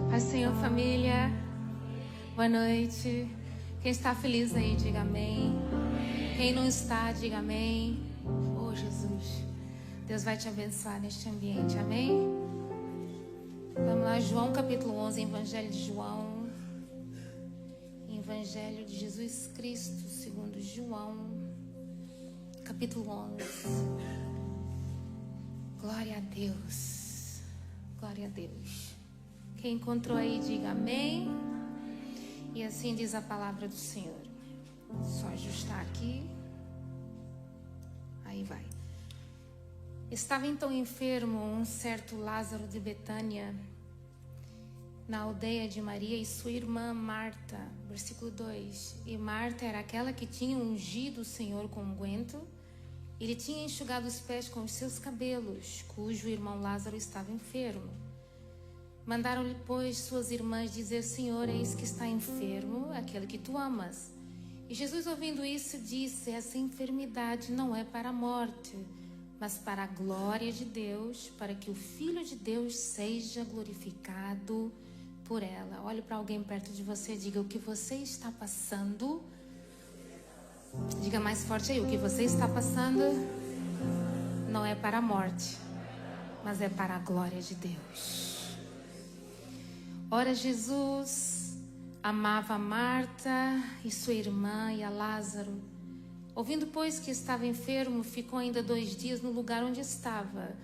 Paz do Senhor, família. Boa noite. Quem está feliz aí, diga amém. Quem não está, diga amém. Oh, Jesus. Deus vai te abençoar neste ambiente, amém? Vamos lá, João capítulo 11, Evangelho de João. Evangelho de Jesus Cristo, segundo João, capítulo 11. Glória a Deus. Glória a Deus. Quem encontrou aí, diga amém. E assim diz a palavra do Senhor. Só ajustar aqui. Aí vai. Estava então enfermo um certo Lázaro de Betânia, na aldeia de Maria e sua irmã Marta. Versículo 2. E Marta era aquela que tinha ungido o Senhor com unguento. Ele tinha enxugado os pés com os seus cabelos, cujo irmão Lázaro estava enfermo. Mandaram-lhe, pois, suas irmãs dizer: Senhor, eis que está enfermo aquele que tu amas. E Jesus, ouvindo isso, disse: essa enfermidade não é para a morte, mas para a glória de Deus, para que o Filho de Deus seja glorificado por ela. Olhe para alguém perto de você e diga: o que você está passando, diga mais forte aí, o que você está passando não é para a morte, mas é para a glória de Deus. Ora, Jesus amava a Marta e sua irmã e a Lázaro. Ouvindo, pois, que estava enfermo, ficou ainda 2 dias no lugar onde estava.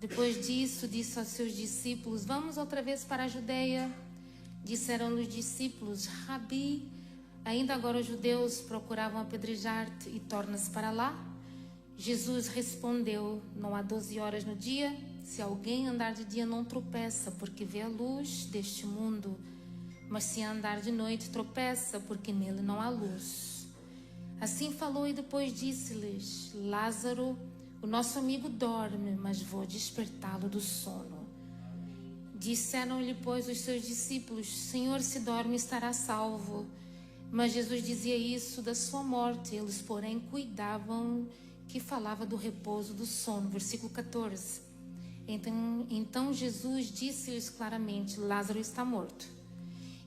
Depois disso, disse aos seus discípulos: vamos outra vez para a Judeia. Disseram-lhe os discípulos: Rabi, ainda agora os judeus procuravam apedrejar-te e tornas para lá? Jesus respondeu: não há 12 horas no dia? Se alguém andar de dia não tropeça, porque vê a luz deste mundo. Mas se andar de noite tropeça, porque nele não há luz. Assim falou e depois disse-lhes: Lázaro, o nosso amigo dorme, mas vou despertá-lo do sono. Disseram-lhe, pois, os seus discípulos: Senhor, se dorme, estará salvo. Mas Jesus dizia isso da sua morte. Eles, porém, cuidavam que falava do repouso do sono. Versículo 14. Então Jesus disse-lhes claramente: Lázaro está morto.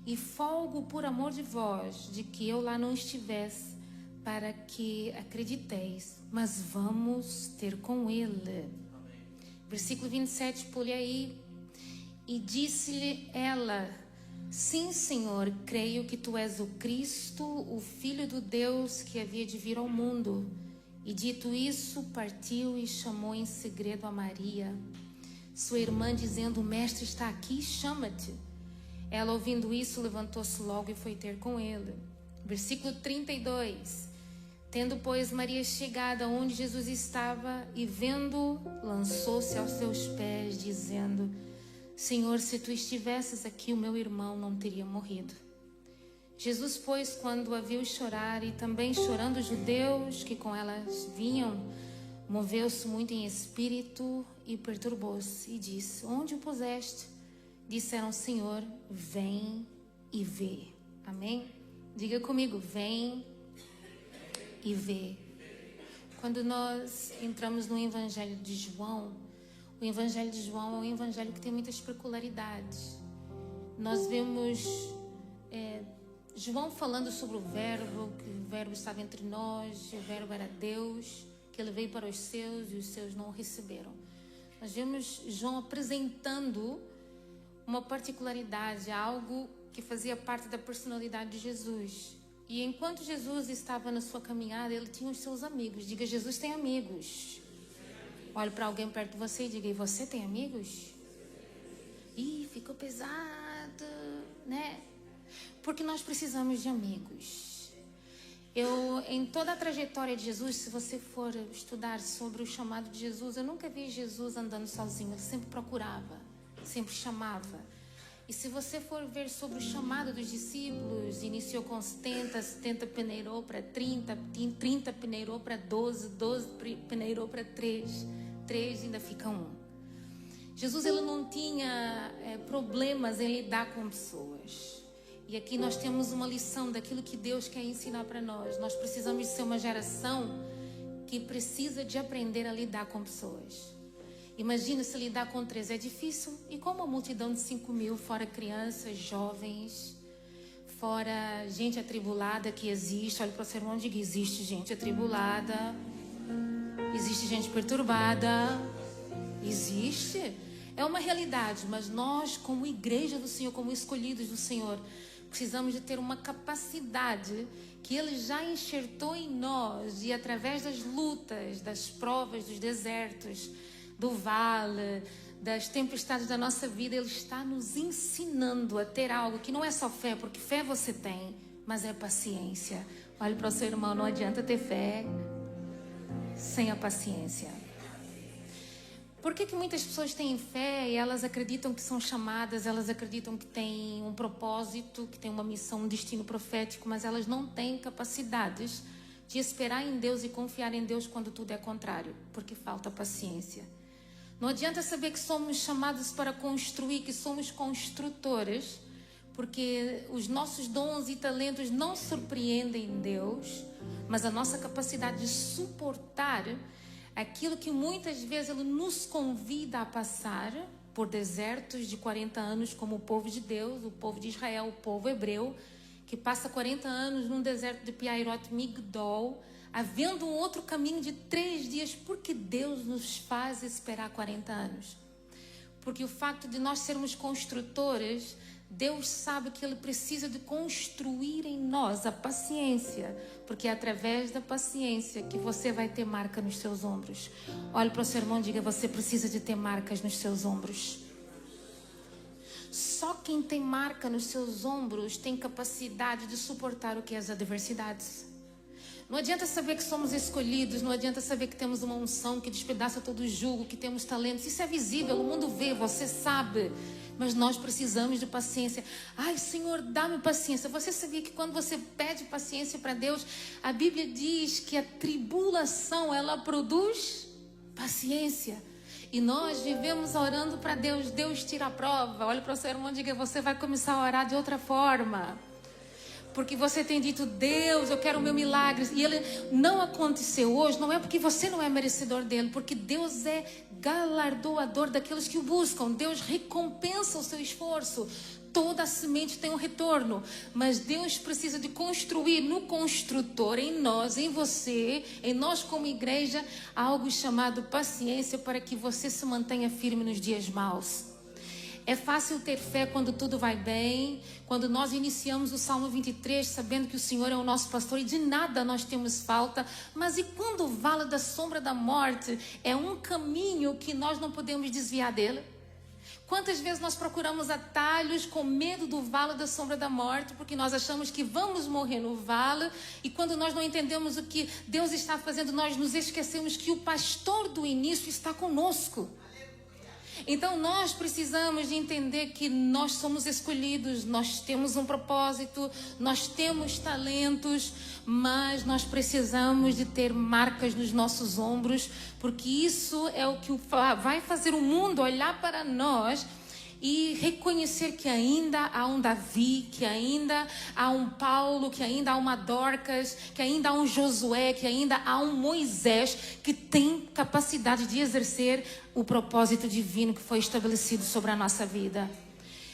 E folgo por amor de vós, de que eu lá não estivesse, para que acrediteis, mas vamos ter com ele. Amém. Versículo 27, pule aí. E disse-lhe ela: sim, Senhor, creio que tu és o Cristo, o Filho do Deus que havia de vir ao mundo. E dito isso, partiu e chamou em segredo a Maria, sua irmã, dizendo: o mestre está aqui, chama-te. Ela, ouvindo isso, levantou-se logo e foi ter com ele. Versículo 32. Tendo, pois, Maria chegado onde Jesus estava e vendo, lançou-se aos seus pés, dizendo: Senhor, se tu estivesses aqui, o meu irmão não teria morrido. Jesus, pois, quando a viu chorar, e também chorando os judeus que com elas vinham, moveu-se muito em espírito e perturbou-se, e disse: onde o puseste? Disseram: Senhor, vem e vê. Amém? Diga comigo: vem e vê. Quando nós entramos no Evangelho de João, o Evangelho de João é um evangelho que tem muitas peculiaridades. Nós vemos João falando sobre o Verbo, que o Verbo estava entre nós, o Verbo era Deus, que ele veio para os seus e os seus não o receberam. Nós vemos João apresentando uma particularidade, algo que fazia parte da personalidade de Jesus. E enquanto Jesus estava na sua caminhada, ele tinha os seus amigos. Diga: Jesus tem amigos. Olhe para alguém perto de você e diga: e você tem amigos? Ih, ficou pesado, né? Porque nós precisamos de amigos. Em toda a trajetória de Jesus, se você for estudar sobre o chamado de Jesus, eu nunca vi Jesus andando sozinho. Ele sempre procurava, sempre chamava. E se você for ver sobre o chamado dos discípulos, iniciou com 70, 70 peneirou para 30, 30 peneirou para 12, 12 peneirou para 3 ainda fica 1. Jesus, ele não tinha problemas em lidar com pessoas. E aqui nós temos uma lição daquilo que Deus quer ensinar para nós. Nós precisamos ser uma geração que precisa de aprender a lidar com pessoas. Imagina se lidar com 3 é difícil. E com uma multidão de 5.000, fora crianças, jovens, fora gente atribulada que existe. Olha para o seu irmão e diga: existe gente atribulada, existe gente perturbada, existe. É uma realidade, mas nós, como igreja do Senhor, como escolhidos do Senhor, precisamos de ter uma capacidade que Ele já enxertou em nós, e através das lutas, das provas, dos desertos, do vale, das tempestades da nossa vida, Ele está nos ensinando a ter algo que não é só fé, porque fé você tem, mas é paciência. Olhe para o seu irmão: não adianta ter fé sem a paciência. Por que muitas pessoas têm fé e elas acreditam que são chamadas, elas acreditam que têm um propósito, que têm uma missão, um destino profético, mas elas não têm capacidades de esperar em Deus e confiar em Deus quando tudo é contrário? Porque falta paciência. Não adianta saber que somos chamados para construir, que somos construtores, porque os nossos dons e talentos não surpreendem Deus, mas a nossa capacidade de suportar aquilo que muitas vezes Ele nos convida a passar por desertos de 40 anos, como o povo de Deus, o povo de Israel, o povo hebreu, que passa 40 anos num deserto de Piairot Migdol, havendo um outro caminho de 3 dias. Porque Deus nos faz esperar 40 anos? Porque o facto de nós sermos construtores, Deus sabe que Ele precisa de construir em nós a paciência, porque é através da paciência que você vai ter marca nos seus ombros. Olhe para o seu irmão e diga: você precisa de ter marcas nos seus ombros. Só quem tem marca nos seus ombros tem capacidade de suportar o que é as adversidades. Não adianta saber que somos escolhidos, não adianta saber que temos uma unção que despedaça todo o jugo, que temos talentos. Isso é visível, o mundo vê, você sabe. Mas nós precisamos de paciência. Ai, Senhor, dá-me paciência. Você sabia que quando você pede paciência para Deus, a Bíblia diz que a tribulação, ela produz paciência. E nós vivemos orando para Deus. Deus tira a prova. Olha para o seu irmão e diga: você vai começar a orar de outra forma. Porque você tem dito: Deus, eu quero o meu milagre. E ele não aconteceu hoje. Não é porque você não é merecedor dele. Porque Deus é galardoador daqueles que o buscam. Deus recompensa o seu esforço. Toda semente tem um retorno. Mas Deus precisa de construir no construtor, em nós, em você, em nós como igreja, algo chamado paciência, para que você se mantenha firme nos dias maus. É fácil ter fé quando tudo vai bem, quando nós iniciamos o Salmo 23 sabendo que o Senhor é o nosso pastor e de nada nós temos falta. Mas e quando o vale da sombra da morte é um caminho que nós não podemos desviar dele? Quantas vezes nós procuramos atalhos com medo do vale da sombra da morte, porque nós achamos que vamos morrer no vale, e quando nós não entendemos o que Deus está fazendo, nós nos esquecemos que o pastor do início está conosco. Então nós precisamos de entender que nós somos escolhidos, nós temos um propósito, nós temos talentos, mas nós precisamos de ter marcas nos nossos ombros, porque isso é o que vai fazer o mundo olhar para nós e reconhecer que ainda há um Davi, que ainda há um Paulo, que ainda há uma Dorcas, que ainda há um Josué, que ainda há um Moisés que tem capacidade de exercer o propósito divino que foi estabelecido sobre a nossa vida.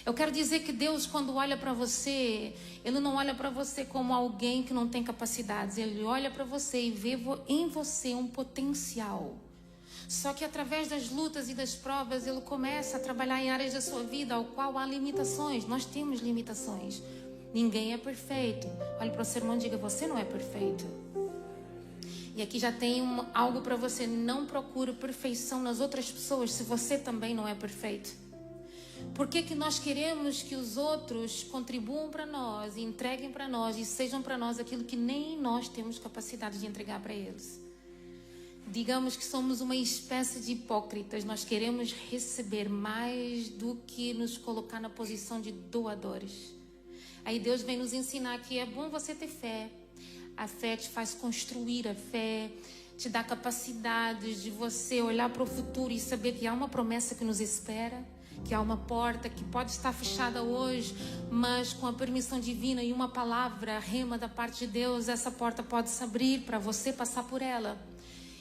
Eu quero dizer que Deus, quando olha para você, Ele não olha para você como alguém que não tem capacidades. Ele olha para você e vê em você um potencial. Só que através das lutas e das provas, Ele começa a trabalhar em áreas da sua vida ao qual há limitações. Nós temos limitações. Ninguém é perfeito. Olhe para o seu irmão e diga: você não é perfeito. E aqui já tem algo para você: não procure perfeição nas outras pessoas se você também não é perfeito. Por que nós queremos que os outros contribuam para nós, entreguem para nós e sejam para nós aquilo que nem nós temos capacidade de entregar para eles? Digamos que somos uma espécie de hipócritas. Nós queremos receber mais do que nos colocar na posição de doadores. Aí Deus vem nos ensinar que é bom você ter fé. A fé te faz construir, a fé te dá capacidades de você olhar para o futuro e saber que há uma promessa que nos espera, que há uma porta que pode estar fechada hoje, mas com a permissão divina e uma palavra rema da parte de Deus, essa porta pode se abrir para você passar por ela.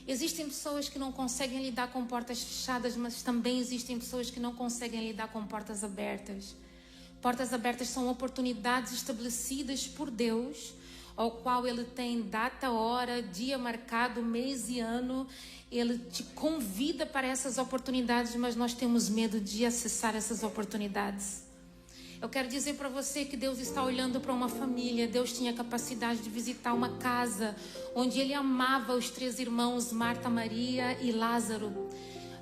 Existem pessoas que não conseguem lidar com portas fechadas, mas também existem pessoas que não conseguem lidar com portas abertas. Portas abertas são oportunidades estabelecidas por Deus, ao qual Ele tem data, hora, dia marcado, mês e ano. Ele te convida para essas oportunidades, mas nós temos medo de acessar essas oportunidades. Eu quero dizer para você que Deus está olhando para uma família. Deus tinha capacidade de visitar uma casa onde Ele amava os 3 irmãos, Marta, Maria e Lázaro.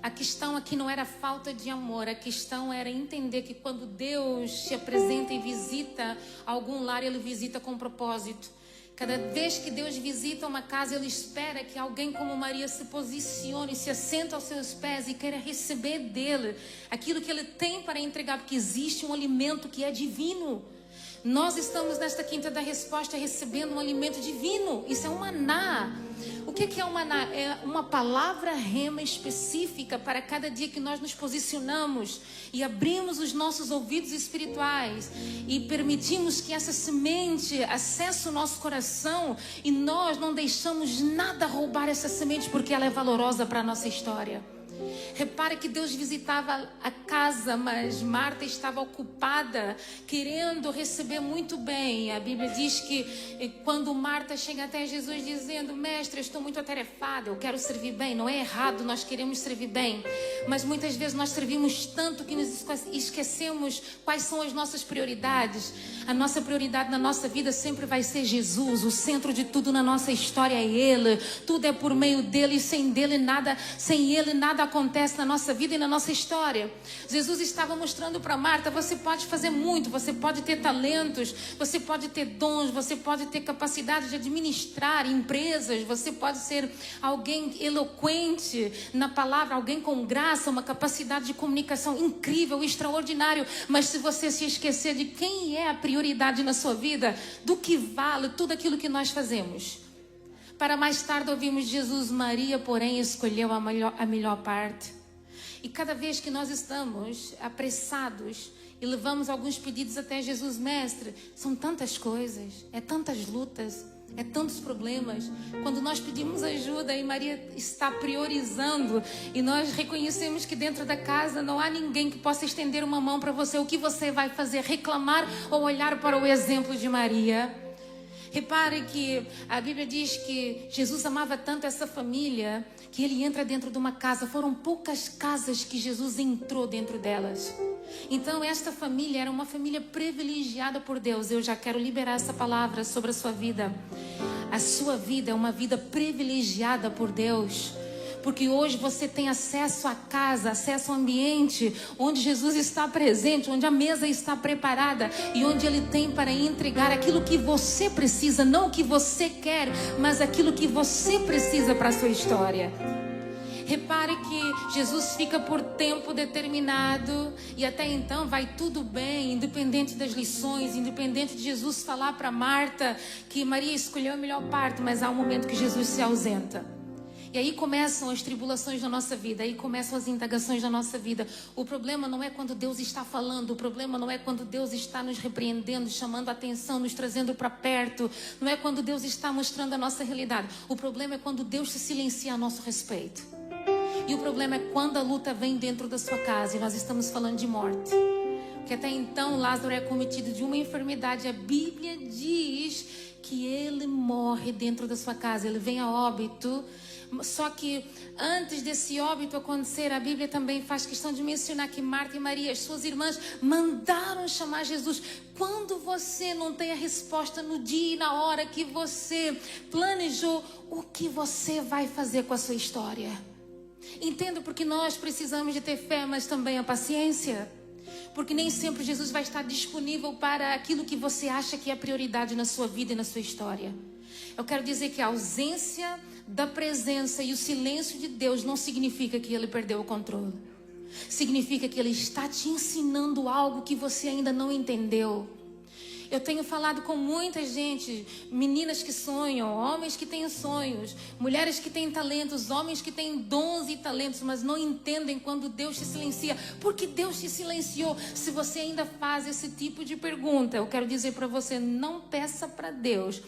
A questão aqui não era falta de amor, a questão era entender que quando Deus se apresenta e visita algum lar, Ele visita com propósito. Cada vez que Deus visita uma casa, Ele espera que alguém como Maria se posicione, se assenta aos seus pés e queira receber dEle aquilo que Ele tem para entregar, porque existe um alimento que é divino. Nós estamos nesta quinta da resposta recebendo um alimento divino. Isso é um maná. O que é um maná? É uma palavra rema específica para cada dia que nós nos posicionamos e abrimos os nossos ouvidos espirituais e permitimos que essa semente acesse o nosso coração e nós não deixamos nada roubar essa semente porque ela é valorosa para a nossa história. Repare que Deus visitava a casa, mas Marta estava ocupada, querendo receber muito bem. A Bíblia diz que quando Marta chega até Jesus dizendo: mestre, eu estou muito atarefada, eu quero servir bem. Não é errado, nós queremos servir bem, mas muitas vezes nós servimos tanto que nos esquecemos quais são as nossas prioridades. A nossa prioridade na nossa vida sempre vai ser Jesus. O centro de tudo na nossa história é Ele. Tudo é por meio dEle, e sem Ele nada acontece na nossa vida e na nossa história. Jesus estava mostrando para Marta: você pode fazer muito, você pode ter talentos, você pode ter dons, você pode ter capacidade de administrar empresas, você pode ser alguém eloquente na palavra, alguém com graça, uma capacidade de comunicação incrível, extraordinário, mas se você se esquecer de quem é a prioridade na sua vida, do que vale tudo aquilo que nós fazemos? Para mais tarde ouvimos Jesus: Maria, porém, escolheu a melhor parte. E cada vez que nós estamos apressados e levamos alguns pedidos até Jesus: mestre, são tantas coisas, é tantas lutas, é tantos problemas. Quando nós pedimos ajuda e Maria está priorizando e nós reconhecemos que dentro da casa não há ninguém que possa estender uma mão para você, o que você vai fazer? Reclamar ou olhar para o exemplo de Maria? Repare que a Bíblia diz que Jesus amava tanto essa família que Ele entra dentro de uma casa. Foram poucas casas que Jesus entrou dentro delas. Então esta família era uma família privilegiada por Deus. Eu já quero liberar essa palavra sobre a sua vida. A sua vida é uma vida privilegiada por Deus. Porque hoje você tem acesso à casa, acesso ao ambiente onde Jesus está presente, onde a mesa está preparada e onde Ele tem para entregar aquilo que você precisa, não o que você quer, mas aquilo que você precisa para a sua história. Repare que Jesus fica por tempo determinado e até então vai tudo bem, independente das lições, independente de Jesus falar para Marta que Maria escolheu a melhor parte, mas há um momento que Jesus se ausenta. E aí começam as tribulações da nossa vida, aí começam as indagações da nossa vida. O problema não é quando Deus está falando, o problema não é quando Deus está nos repreendendo, chamando a atenção, nos trazendo para perto. Não é quando Deus está mostrando a nossa realidade. O problema é quando Deus se silencia a nosso respeito. E o problema é quando a luta vem dentro da sua casa e nós estamos falando de morte. Porque até então Lázaro é cometido de uma enfermidade. A Bíblia diz que ele morre dentro da sua casa, ele vem a óbito. Só que antes desse óbito acontecer, a Bíblia também faz questão de mencionar que Marta e Maria, as suas irmãs, mandaram chamar Jesus. Quando você não tem a resposta no dia e na hora que você planejou, o que você vai fazer com a sua história? Entendo, porque nós precisamos de ter fé, mas também a paciência. Porque nem sempre Jesus vai estar disponível para aquilo que você acha que é prioridade na sua vida e na sua história. Eu quero dizer que a ausência da presença e o silêncio de Deus não significa que Ele perdeu o controle. Significa que Ele está te ensinando algo que você ainda não entendeu. Eu tenho falado com muita gente, meninas que sonham, homens que têm sonhos, mulheres que têm talentos, homens que têm dons e talentos, mas não entendem quando Deus te silencia. Por que Deus te silenciou? Se você ainda faz esse tipo de pergunta, eu quero dizer para você: não peça para Deus,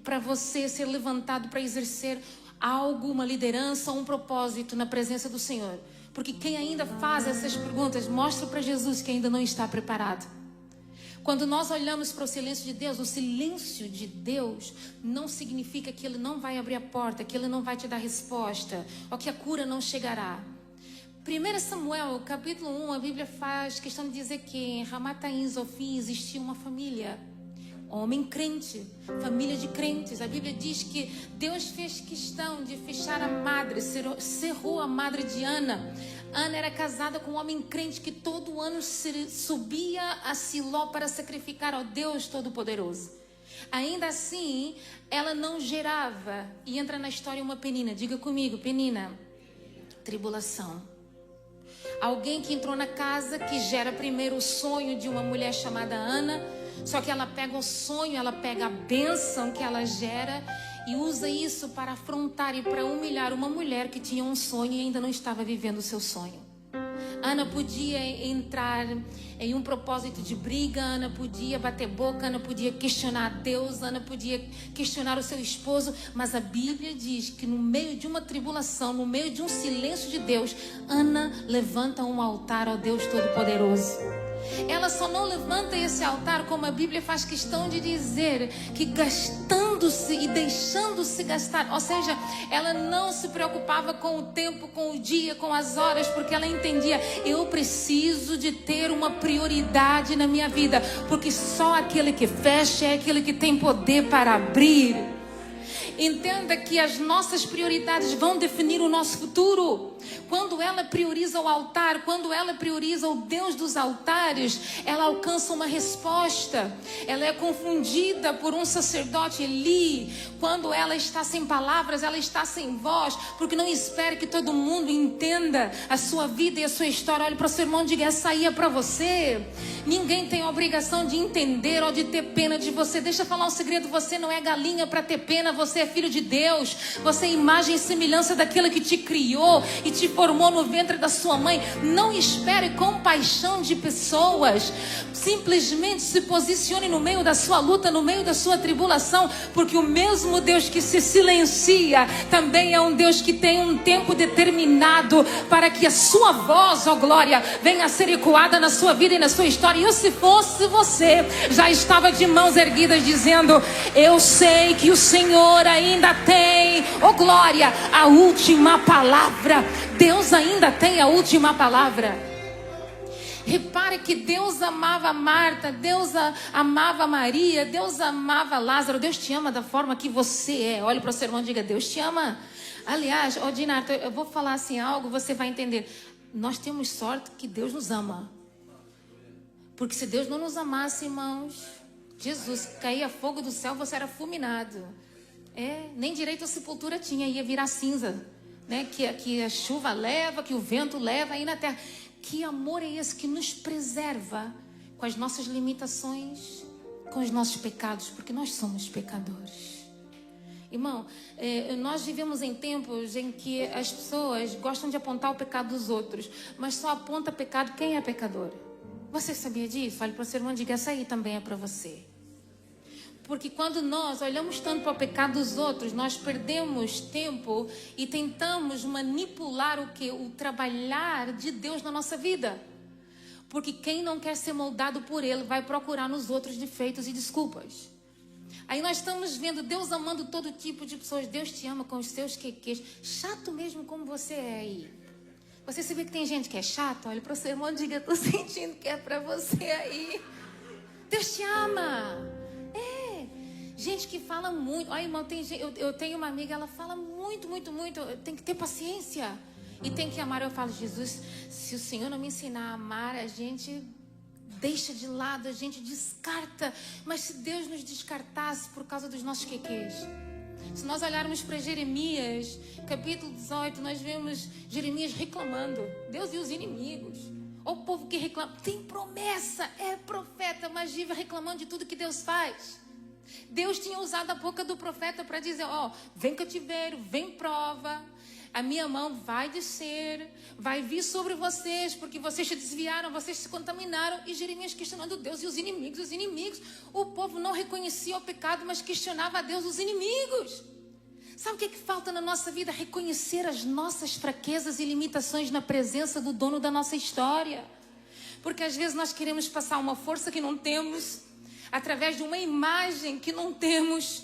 para você ser levantado para exercer algo, uma liderança, um propósito na presença do Senhor. Porque quem ainda faz essas perguntas mostra para Jesus que ainda não está preparado. Quando nós olhamos para o silêncio de Deus, o silêncio de Deus não significa que Ele não vai abrir a porta, que Ele não vai te dar resposta, ou que a cura não chegará. 1 Samuel, capítulo 1, a Bíblia faz questão de dizer que em Ramataim, Zofim, existia uma família. Homem crente, família de crentes. A Bíblia diz que Deus fez questão de fechar a madre, cerrou a madre de Ana. Ana era casada com um homem crente que todo ano subia a Siló para sacrificar ao Deus Todo-Poderoso. Ainda assim, ela não gerava. E entra na história uma Penina. Diga comigo, Penina. Tribulação. Alguém que entrou na casa, que gera primeiro o sonho de uma mulher chamada Ana. Só que ela pega o sonho, ela pega a bênção que ela gera e usa isso para afrontar e para humilhar uma mulher que tinha um sonho e ainda não estava vivendo o seu sonho. Ana podia entrar em um propósito de briga, Ana podia bater boca, Ana podia questionar a Deus, Ana podia questionar o seu esposo, mas a Bíblia diz que no meio de uma tribulação, no meio de um silêncio de Deus, Ana levanta um altar ao Deus Todo-Poderoso. Ela só não levanta esse altar, como a Bíblia faz questão de dizer, que gastando-se e deixando-se gastar. Ou seja, ela não se preocupava com o tempo, com o dia, com as horas, porque ela entendia, eu preciso de ter uma prioridade na minha vida, porque só aquele que fecha é aquele que tem poder para abrir. Entenda que as nossas prioridades vão definir o nosso futuro. Quando ela prioriza o altar, quando ela prioriza o Deus dos altares, ela alcança uma resposta. Ela é confundida por um sacerdote, Eli. Quando ela está sem palavras, ela está sem voz, porque não espere que todo mundo entenda a sua vida e a sua história. Olhe para o seu irmão e diga, essa aí é para você. Ninguém tem a obrigação de entender ou de ter pena de você. Deixa eu falar um segredo, você não é galinha para ter pena, você é filho de Deus. Você é imagem e semelhança daquele que te criou e te formou no ventre da sua mãe. Não espere compaixão de pessoas. Simplesmente se posicione no meio da sua luta, no meio da sua tribulação, porque o mesmo Deus que se silencia também é um Deus que tem um tempo determinado para que a sua voz, ó glória, venha a ser ecoada na sua vida e na sua história. E eu, se fosse você, já estava de mãos erguidas dizendo, eu sei que o Senhor ainda tem, ó glória, a última palavra. Deus ainda tem a última palavra. Repare que Deus amava Marta, Deus amava Maria, Deus amava Lázaro. Deus te ama da forma que você é. Olha para o seu irmão e diga, Deus te ama. Aliás, Dinato, eu vou falar assim algo, você vai entender. Nós temos sorte que Deus nos ama. Porque se Deus não nos amasse, irmãos, Jesus, caía fogo do céu, você era fulminado. Nem direito à sepultura tinha, ia virar cinza. Né? Que a chuva leva, que o vento leva aí na terra. Que amor é esse que nos preserva com as nossas limitações, com os nossos pecados, porque nós somos pecadores. Irmão, nós vivemos em tempos em que as pessoas gostam de apontar o pecado dos outros, mas só aponta pecado quem é pecador. Você sabia disso? Olha para o seu irmão e diga, essa aí também é para você. Porque quando nós olhamos tanto para o pecado dos outros, nós perdemos tempo e tentamos manipular o trabalhar de Deus na nossa vida. Porque quem não quer ser moldado por Ele vai procurar nos outros defeitos e desculpas. Aí nós estamos vendo Deus amando todo tipo de pessoas. Deus te ama com os seus quequês. Chato mesmo como você é aí. Você sabia que tem gente que é chata? Olha para o seu irmão e diga, estou sentindo que é para você aí. Deus te ama. Gente que fala muito. Olha, irmão, eu tenho uma amiga, ela fala muito. Tem que ter paciência. E tem que amar. Eu falo, Jesus, se o Senhor não me ensinar a amar, a gente deixa de lado, a gente descarta. Mas se Deus nos descartasse por causa dos nossos quequês. Se nós olharmos para Jeremias, capítulo 18, nós vemos Jeremias reclamando. Deus e os inimigos. Ou o povo que reclama. Tem promessa, é profeta, mas vive reclamando de tudo que Deus faz. Deus tinha usado a boca do profeta para dizer, vem cativeiro, vem prova, a minha mão vai descer, vai vir sobre vocês, porque vocês se desviaram, vocês se contaminaram. E Jeremias questionando Deus e os inimigos. O povo não reconhecia o pecado, mas questionava a Deus, os inimigos. Sabe o que falta na nossa vida? Reconhecer as nossas fraquezas e limitações na presença do dono da nossa história. Porque às vezes nós queremos passar uma força que não temos, através de uma imagem que não temos,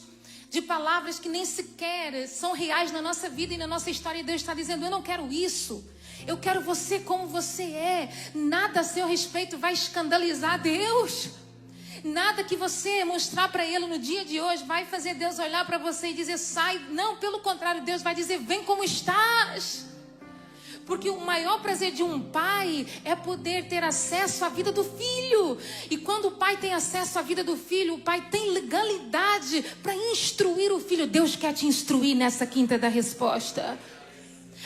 de palavras que nem sequer são reais na nossa vida e na nossa história. E Deus está dizendo: eu não quero isso. Eu quero você como você é. Nada a seu respeito vai escandalizar Deus. Nada que você mostrar para Ele no dia de hoje vai fazer Deus olhar para você e dizer: sai. Não, pelo contrário, Deus vai dizer: vem como estás. Porque o maior prazer de um pai é poder ter acesso à vida do filho. E quando o pai tem acesso à vida do filho, o pai tem legalidade para instruir o filho. Deus quer te instruir nessa quinta da resposta.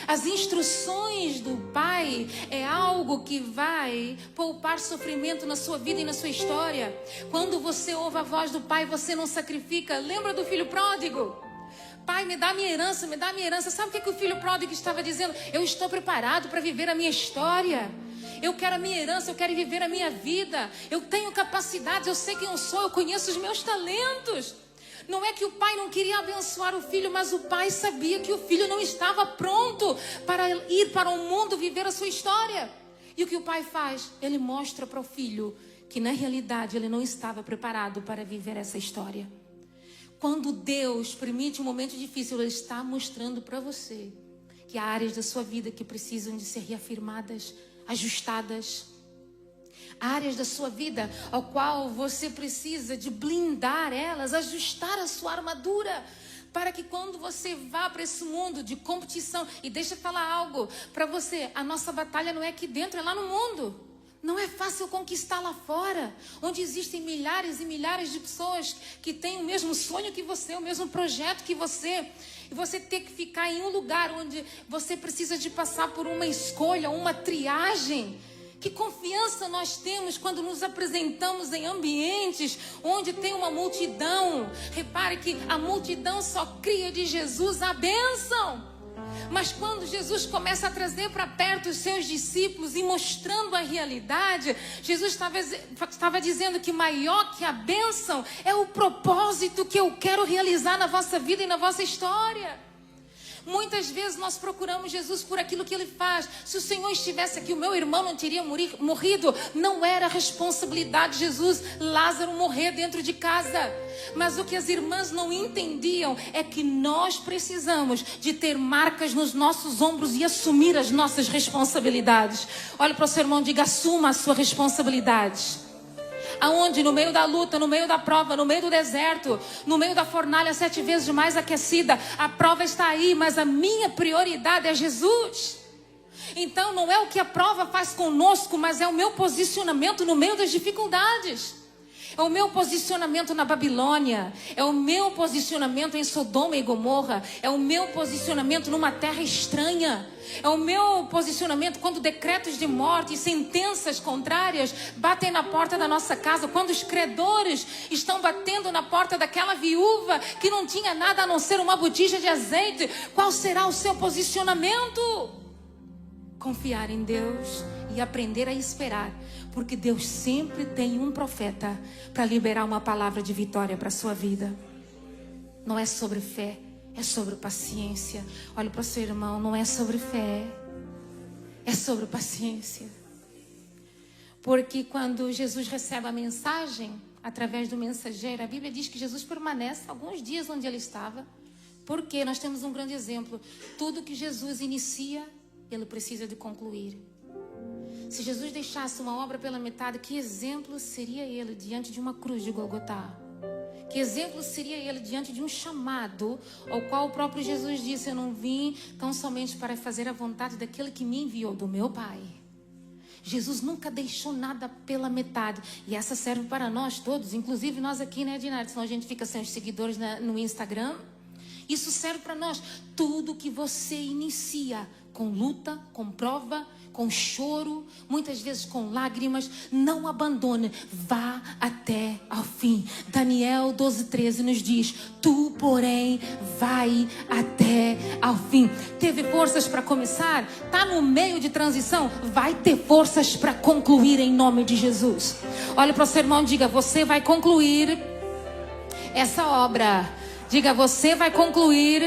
As instruções do pai é algo que vai poupar sofrimento na sua vida e na sua história. Quando você ouve a voz do pai, você não sacrifica. Lembra do filho pródigo? Pai, me dá minha herança, me dá minha herança. Sabe o que o filho pródigo estava dizendo? Eu estou preparado para viver a minha história. Eu quero a minha herança, eu quero viver a minha vida. Eu tenho capacidade, eu sei quem eu sou, eu conheço os meus talentos. Não é que o pai não queria abençoar o filho, mas o pai sabia que o filho não estava pronto para ir para o mundo viver a sua história. E o que o pai faz? Ele mostra para o filho que na realidade ele não estava preparado para viver essa história. Quando Deus permite um momento difícil, Ele está mostrando para você que há áreas da sua vida que precisam de ser reafirmadas, ajustadas. Áreas da sua vida ao qual você precisa de blindar elas, ajustar a sua armadura, para que quando você vá para esse mundo de competição, e deixa eu falar algo para você, a nossa batalha não é aqui dentro, é lá no mundo. Não é fácil conquistar lá fora, onde existem milhares e milhares de pessoas que têm o mesmo sonho que você, o mesmo projeto que você. E você ter que ficar em um lugar onde você precisa de passar por uma escolha, uma triagem. Que confiança nós temos quando nos apresentamos em ambientes onde tem uma multidão. Repare que a multidão só cria de Jesus a bênção. Mas quando Jesus começa a trazer para perto os seus discípulos e mostrando a realidade, Jesus estava dizendo que maior que a bênção é o propósito que eu quero realizar na vossa vida e na vossa história. Muitas vezes nós procuramos Jesus por aquilo que Ele faz. Se o Senhor estivesse aqui, o meu irmão não teria morrido. Não era responsabilidade de Jesus Lázaro morrer dentro de casa. Mas o que as irmãs não entendiam é que nós precisamos de ter marcas nos nossos ombros e assumir as nossas responsabilidades. Olha para o seu irmão e diga: assuma a sua responsabilidade. Aonde? No meio da luta, no meio da prova, no meio do deserto, no meio da fornalha 7 vezes mais aquecida. A prova está aí, mas a minha prioridade é Jesus. Então não é o que a prova faz conosco, mas é o meu posicionamento no meio das dificuldades. É o meu posicionamento na Babilônia, é o meu posicionamento em Sodoma e Gomorra, é o meu posicionamento numa terra estranha, é o meu posicionamento quando decretos de morte e sentenças contrárias batem na porta da nossa casa, quando os credores estão batendo na porta daquela viúva que não tinha nada a não ser uma botija de azeite. Qual será o seu posicionamento? Confiar em Deus e aprender a esperar, porque Deus sempre tem um profeta para liberar uma palavra de vitória para a sua vida. Não é sobre fé, é sobre paciência. Olha para o seu irmão, não é sobre fé, é sobre paciência. Porque quando Jesus recebe a mensagem através do mensageiro, a Bíblia diz que Jesus permanece alguns dias onde ele estava. Porque nós temos um grande exemplo. Tudo que Jesus inicia, Ele precisa de concluir. Se Jesus deixasse uma obra pela metade, que exemplo seria Ele diante de uma cruz de Golgotá? Que exemplo seria Ele diante de um chamado ao qual o próprio Jesus disse: eu não vim tão somente para fazer a vontade daquele que me enviou, do meu Pai. Jesus nunca deixou nada pela metade. E essa serve para nós todos, inclusive nós aqui, né, Dinardi? Senão a gente fica sem os seguidores no Instagram. Isso serve para nós. Tudo que você inicia com luta, com prova, com choro, muitas vezes com lágrimas, não abandone, vá até ao fim. Daniel 12:13 nos diz: tu, porém, vai até ao fim. Teve forças para começar? Está no meio de transição? Vai ter forças para concluir em nome de Jesus. Olha para o seu irmão e diga: você vai concluir essa obra. Diga: você vai concluir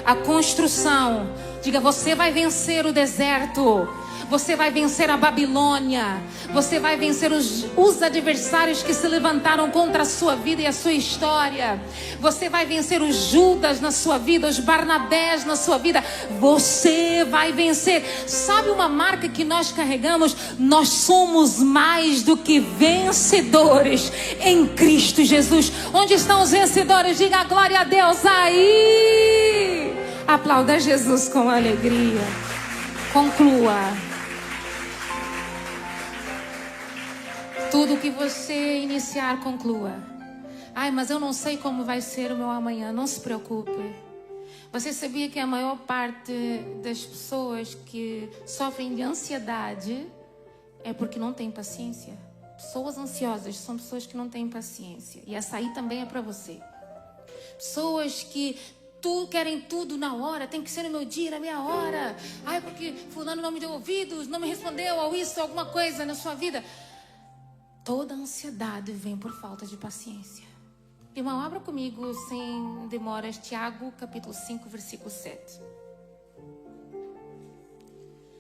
a construção. Diga, você vai vencer o deserto. Você vai vencer a Babilônia. Você vai vencer os adversários que se levantaram contra a sua vida e a sua história. Você vai vencer os Judas na sua vida, os Barnabés na sua vida. Você vai vencer. Sabe uma marca que nós carregamos? Nós somos mais do que vencedores em Cristo Jesus. Onde estão os vencedores? Diga a glória a Deus aí. Aplauda Jesus com alegria. Conclua. Tudo que você iniciar, conclua. Ai, mas eu não sei como vai ser o meu amanhã. Não se preocupe. Você sabia que a maior parte das pessoas que sofrem de ansiedade é porque não têm paciência? Pessoas ansiosas são pessoas que não têm paciência. E essa aí também é para você. Pessoas que querem tudo na hora, tem que ser no meu dia, na minha hora. Ai, porque fulano não me deu ouvidos, não me respondeu, ou isso, alguma coisa na sua vida. Toda ansiedade vem por falta de paciência. Irmão, abra comigo sem demoras, Tiago, capítulo 5, versículo 7.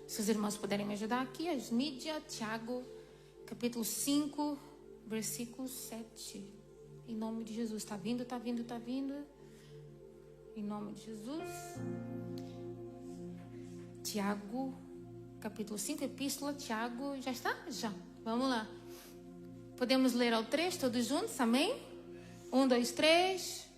Se os irmãos puderem me ajudar aqui, as mídias, Tiago, capítulo 5, versículo 7. Em nome de Jesus. Está vindo, está vindo, está vindo. Em nome de Jesus. Tiago, capítulo 5, epístola, Tiago. Já está? Já. Vamos lá. Podemos ler ao 3, todos juntos, amém? 1, 2, 3.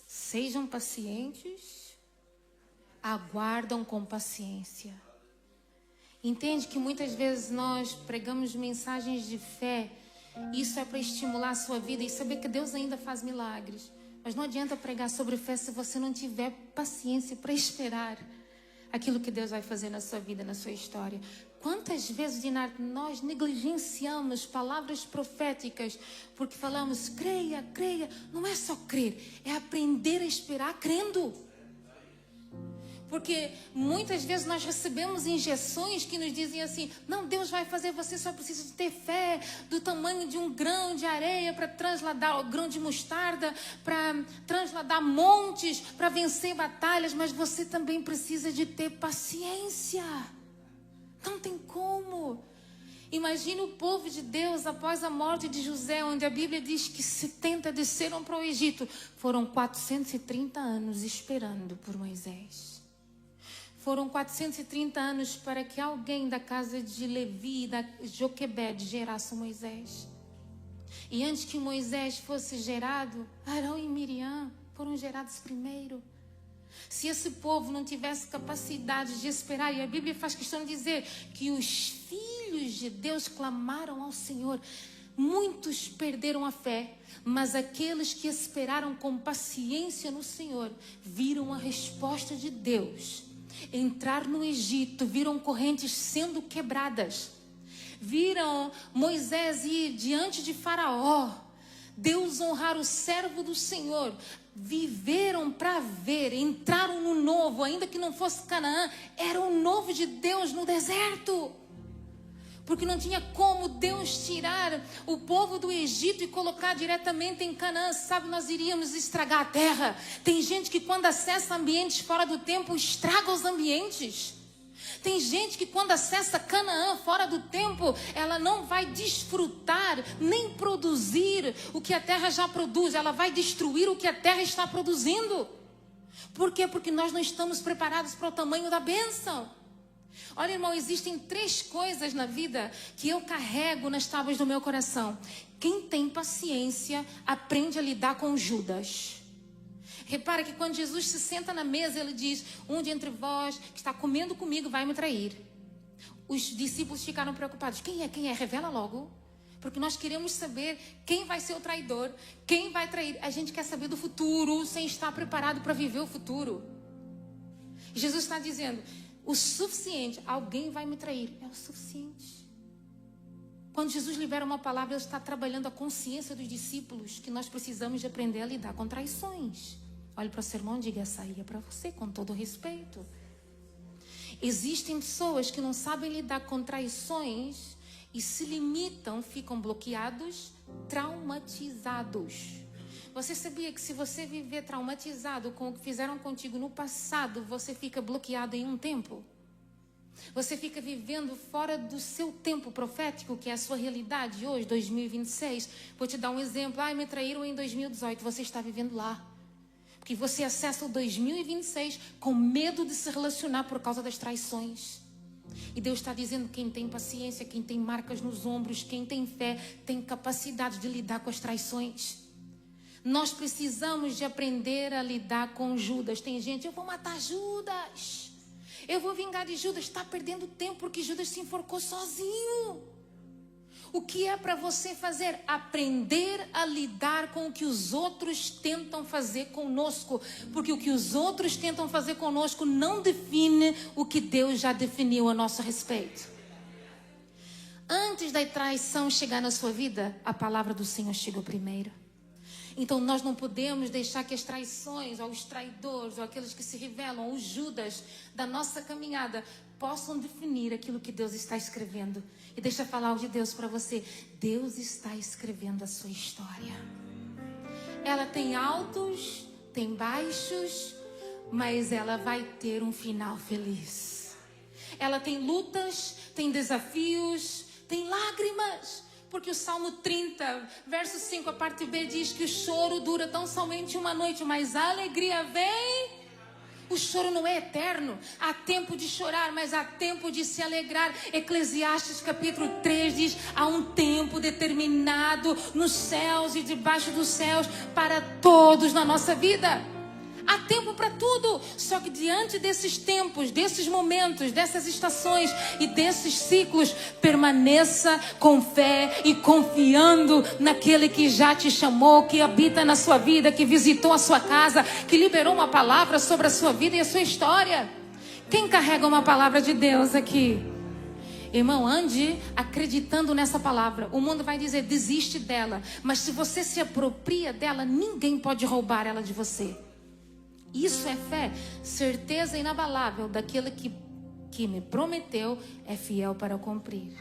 Sejam pacientes, aguardam com paciência. Entende que muitas vezes nós pregamos mensagens de fé. Isso é para estimular a sua vida e saber que Deus ainda faz milagres. Mas não adianta pregar sobre fé se você não tiver paciência para esperar aquilo que Deus vai fazer na sua vida, na sua história. Quantas vezes, Dinarte, nós negligenciamos palavras proféticas porque falamos, creia, creia. Não é só crer, é aprender a esperar crendo. Porque muitas vezes nós recebemos injeções que nos dizem assim, não, Deus vai fazer, você só precisa ter fé do tamanho de um grão de areia para transladar, o grão de mostarda, para transladar montes, para vencer batalhas, mas você também precisa de ter paciência. Não tem como. Imagina o povo de Deus após a morte de José, onde a Bíblia diz que 70 desceram para o Egito. Foram 430 anos esperando por Moisés. Foram 430 anos para que alguém da casa de Levi, da Joquebede, gerasse Moisés. E antes que Moisés fosse gerado, Arão e Miriam foram gerados primeiro. Se esse povo não tivesse capacidade de esperar, e a Bíblia faz questão de dizer que os filhos de Deus clamaram ao Senhor, muitos perderam a fé, mas aqueles que esperaram com paciência no Senhor, viram a resposta de Deus. Entrar no Egito, viram correntes sendo quebradas, viram Moisés ir diante de Faraó, Deus honrar o servo do Senhor, viveram para ver, entraram no novo, ainda que não fosse Canaã, era o novo de Deus no deserto. Porque não tinha como Deus tirar o povo do Egito e colocar diretamente em Canaã. Sabe, nós iríamos estragar a terra. Tem gente que quando acessa ambientes fora do tempo, estraga os ambientes. Tem gente que quando acessa Canaã fora do tempo, ela não vai desfrutar, nem produzir o que a terra já produz. Ela vai destruir o que a terra está produzindo. Por quê? Porque nós não estamos preparados para o tamanho da bênção. Olha, irmão, existem 3 coisas na vida que eu carrego nas tábuas do meu coração. Quem tem paciência aprende a lidar com Judas. Repara que quando Jesus se senta na mesa, ele diz, um de entre vós que está comendo comigo vai me trair. Os discípulos ficaram preocupados. Quem é? Quem é? Revela logo. Porque nós queremos saber quem vai ser o traidor, quem vai trair. A gente quer saber do futuro sem estar preparado para viver o futuro. Jesus está dizendo, o suficiente, alguém vai me trair. É o suficiente. Quando Jesus libera uma palavra, ele está trabalhando a consciência dos discípulos, que nós precisamos de aprender a lidar com traições. Olhe para o seu irmão e diga: essa aí é para você, com todo respeito. Existem pessoas que não sabem lidar com traições e se limitam, ficam bloqueados, traumatizados. Você sabia que se você viver traumatizado com o que fizeram contigo no passado, você fica bloqueado em um tempo? Você fica vivendo fora do seu tempo profético, que é a sua realidade hoje, 2026. Vou te dar um exemplo. Me traíram em 2018. Você está vivendo lá. Porque você acessa o 2026 com medo de se relacionar por causa das traições. E Deus está dizendo: quem tem paciência, quem tem marcas nos ombros, quem tem fé, tem capacidade de lidar com as traições. Nós precisamos de aprender a lidar com Judas. Tem gente: eu vou matar Judas, eu vou vingar de Judas. Está perdendo tempo, porque Judas se enforcou sozinho. O que é para você fazer? Aprender a lidar com o que os outros tentam fazer conosco. Porque o que os outros tentam fazer conosco não define o que Deus já definiu a nosso respeito. Antes da traição chegar na sua vida, a palavra do Senhor chegou primeiro. Então nós não podemos deixar que as traições, ou os traidores, ou aqueles que se revelam, os Judas da nossa caminhada, possam definir aquilo que Deus está escrevendo. E deixa eu falar algo de Deus para você. Deus está escrevendo a sua história. Ela tem altos, tem baixos, mas ela vai ter um final feliz. Ela tem lutas, tem desafios, tem lágrimas. Porque o Salmo 30, verso 5, a parte B, diz que o choro dura tão somente uma noite, mas a alegria vem. O choro não é eterno. Há tempo de chorar, mas há tempo de se alegrar. Eclesiastes capítulo 3 diz: há um tempo determinado nos céus e debaixo dos céus para todos na nossa vida. Há tempo para tudo. Só que diante desses tempos, desses momentos, dessas estações e desses ciclos, permaneça com fé e confiando naquele que já te chamou, que habita na sua vida, que visitou a sua casa, que liberou uma palavra sobre a sua vida e a sua história. Quem carrega uma palavra de Deus aqui? Irmão, ande acreditando nessa palavra. O mundo vai dizer: desiste dela. Mas se você se apropria dela, ninguém pode roubar ela de você. Isso é fé, certeza inabalável daquele que me prometeu é fiel para cumprir.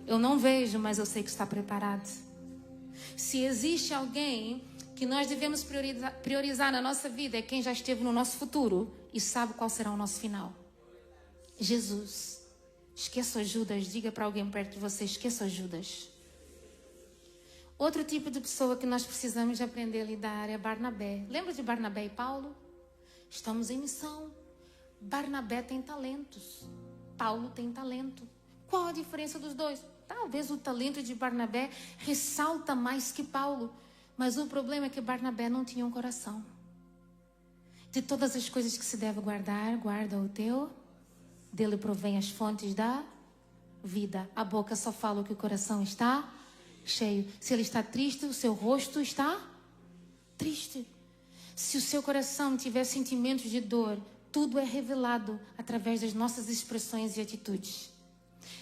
Eu não vejo, mas eu sei que está preparado. Se existe alguém que nós devemos priorizar na nossa vida, é quem já esteve no nosso futuro e sabe qual será o nosso final. Jesus. Esqueça Judas. Diga para alguém perto de você: esqueça Judas. Outro tipo de pessoa que nós precisamos de aprender a lidar é Barnabé. Lembra de Barnabé e Paulo? Estamos em missão. Barnabé tem talentos, Paulo tem talento. Qual a diferença dos dois? Talvez o talento de Barnabé ressalta mais que Paulo, mas o problema é que Barnabé não tinha um coração. De todas as coisas que se deve guardar, guarda o teu. Dele provém as fontes da vida. A boca só fala o que o coração está cheio. Se ele está triste, o seu rosto está triste. Se o seu coração tiver sentimentos de dor, tudo é revelado através das nossas expressões e atitudes.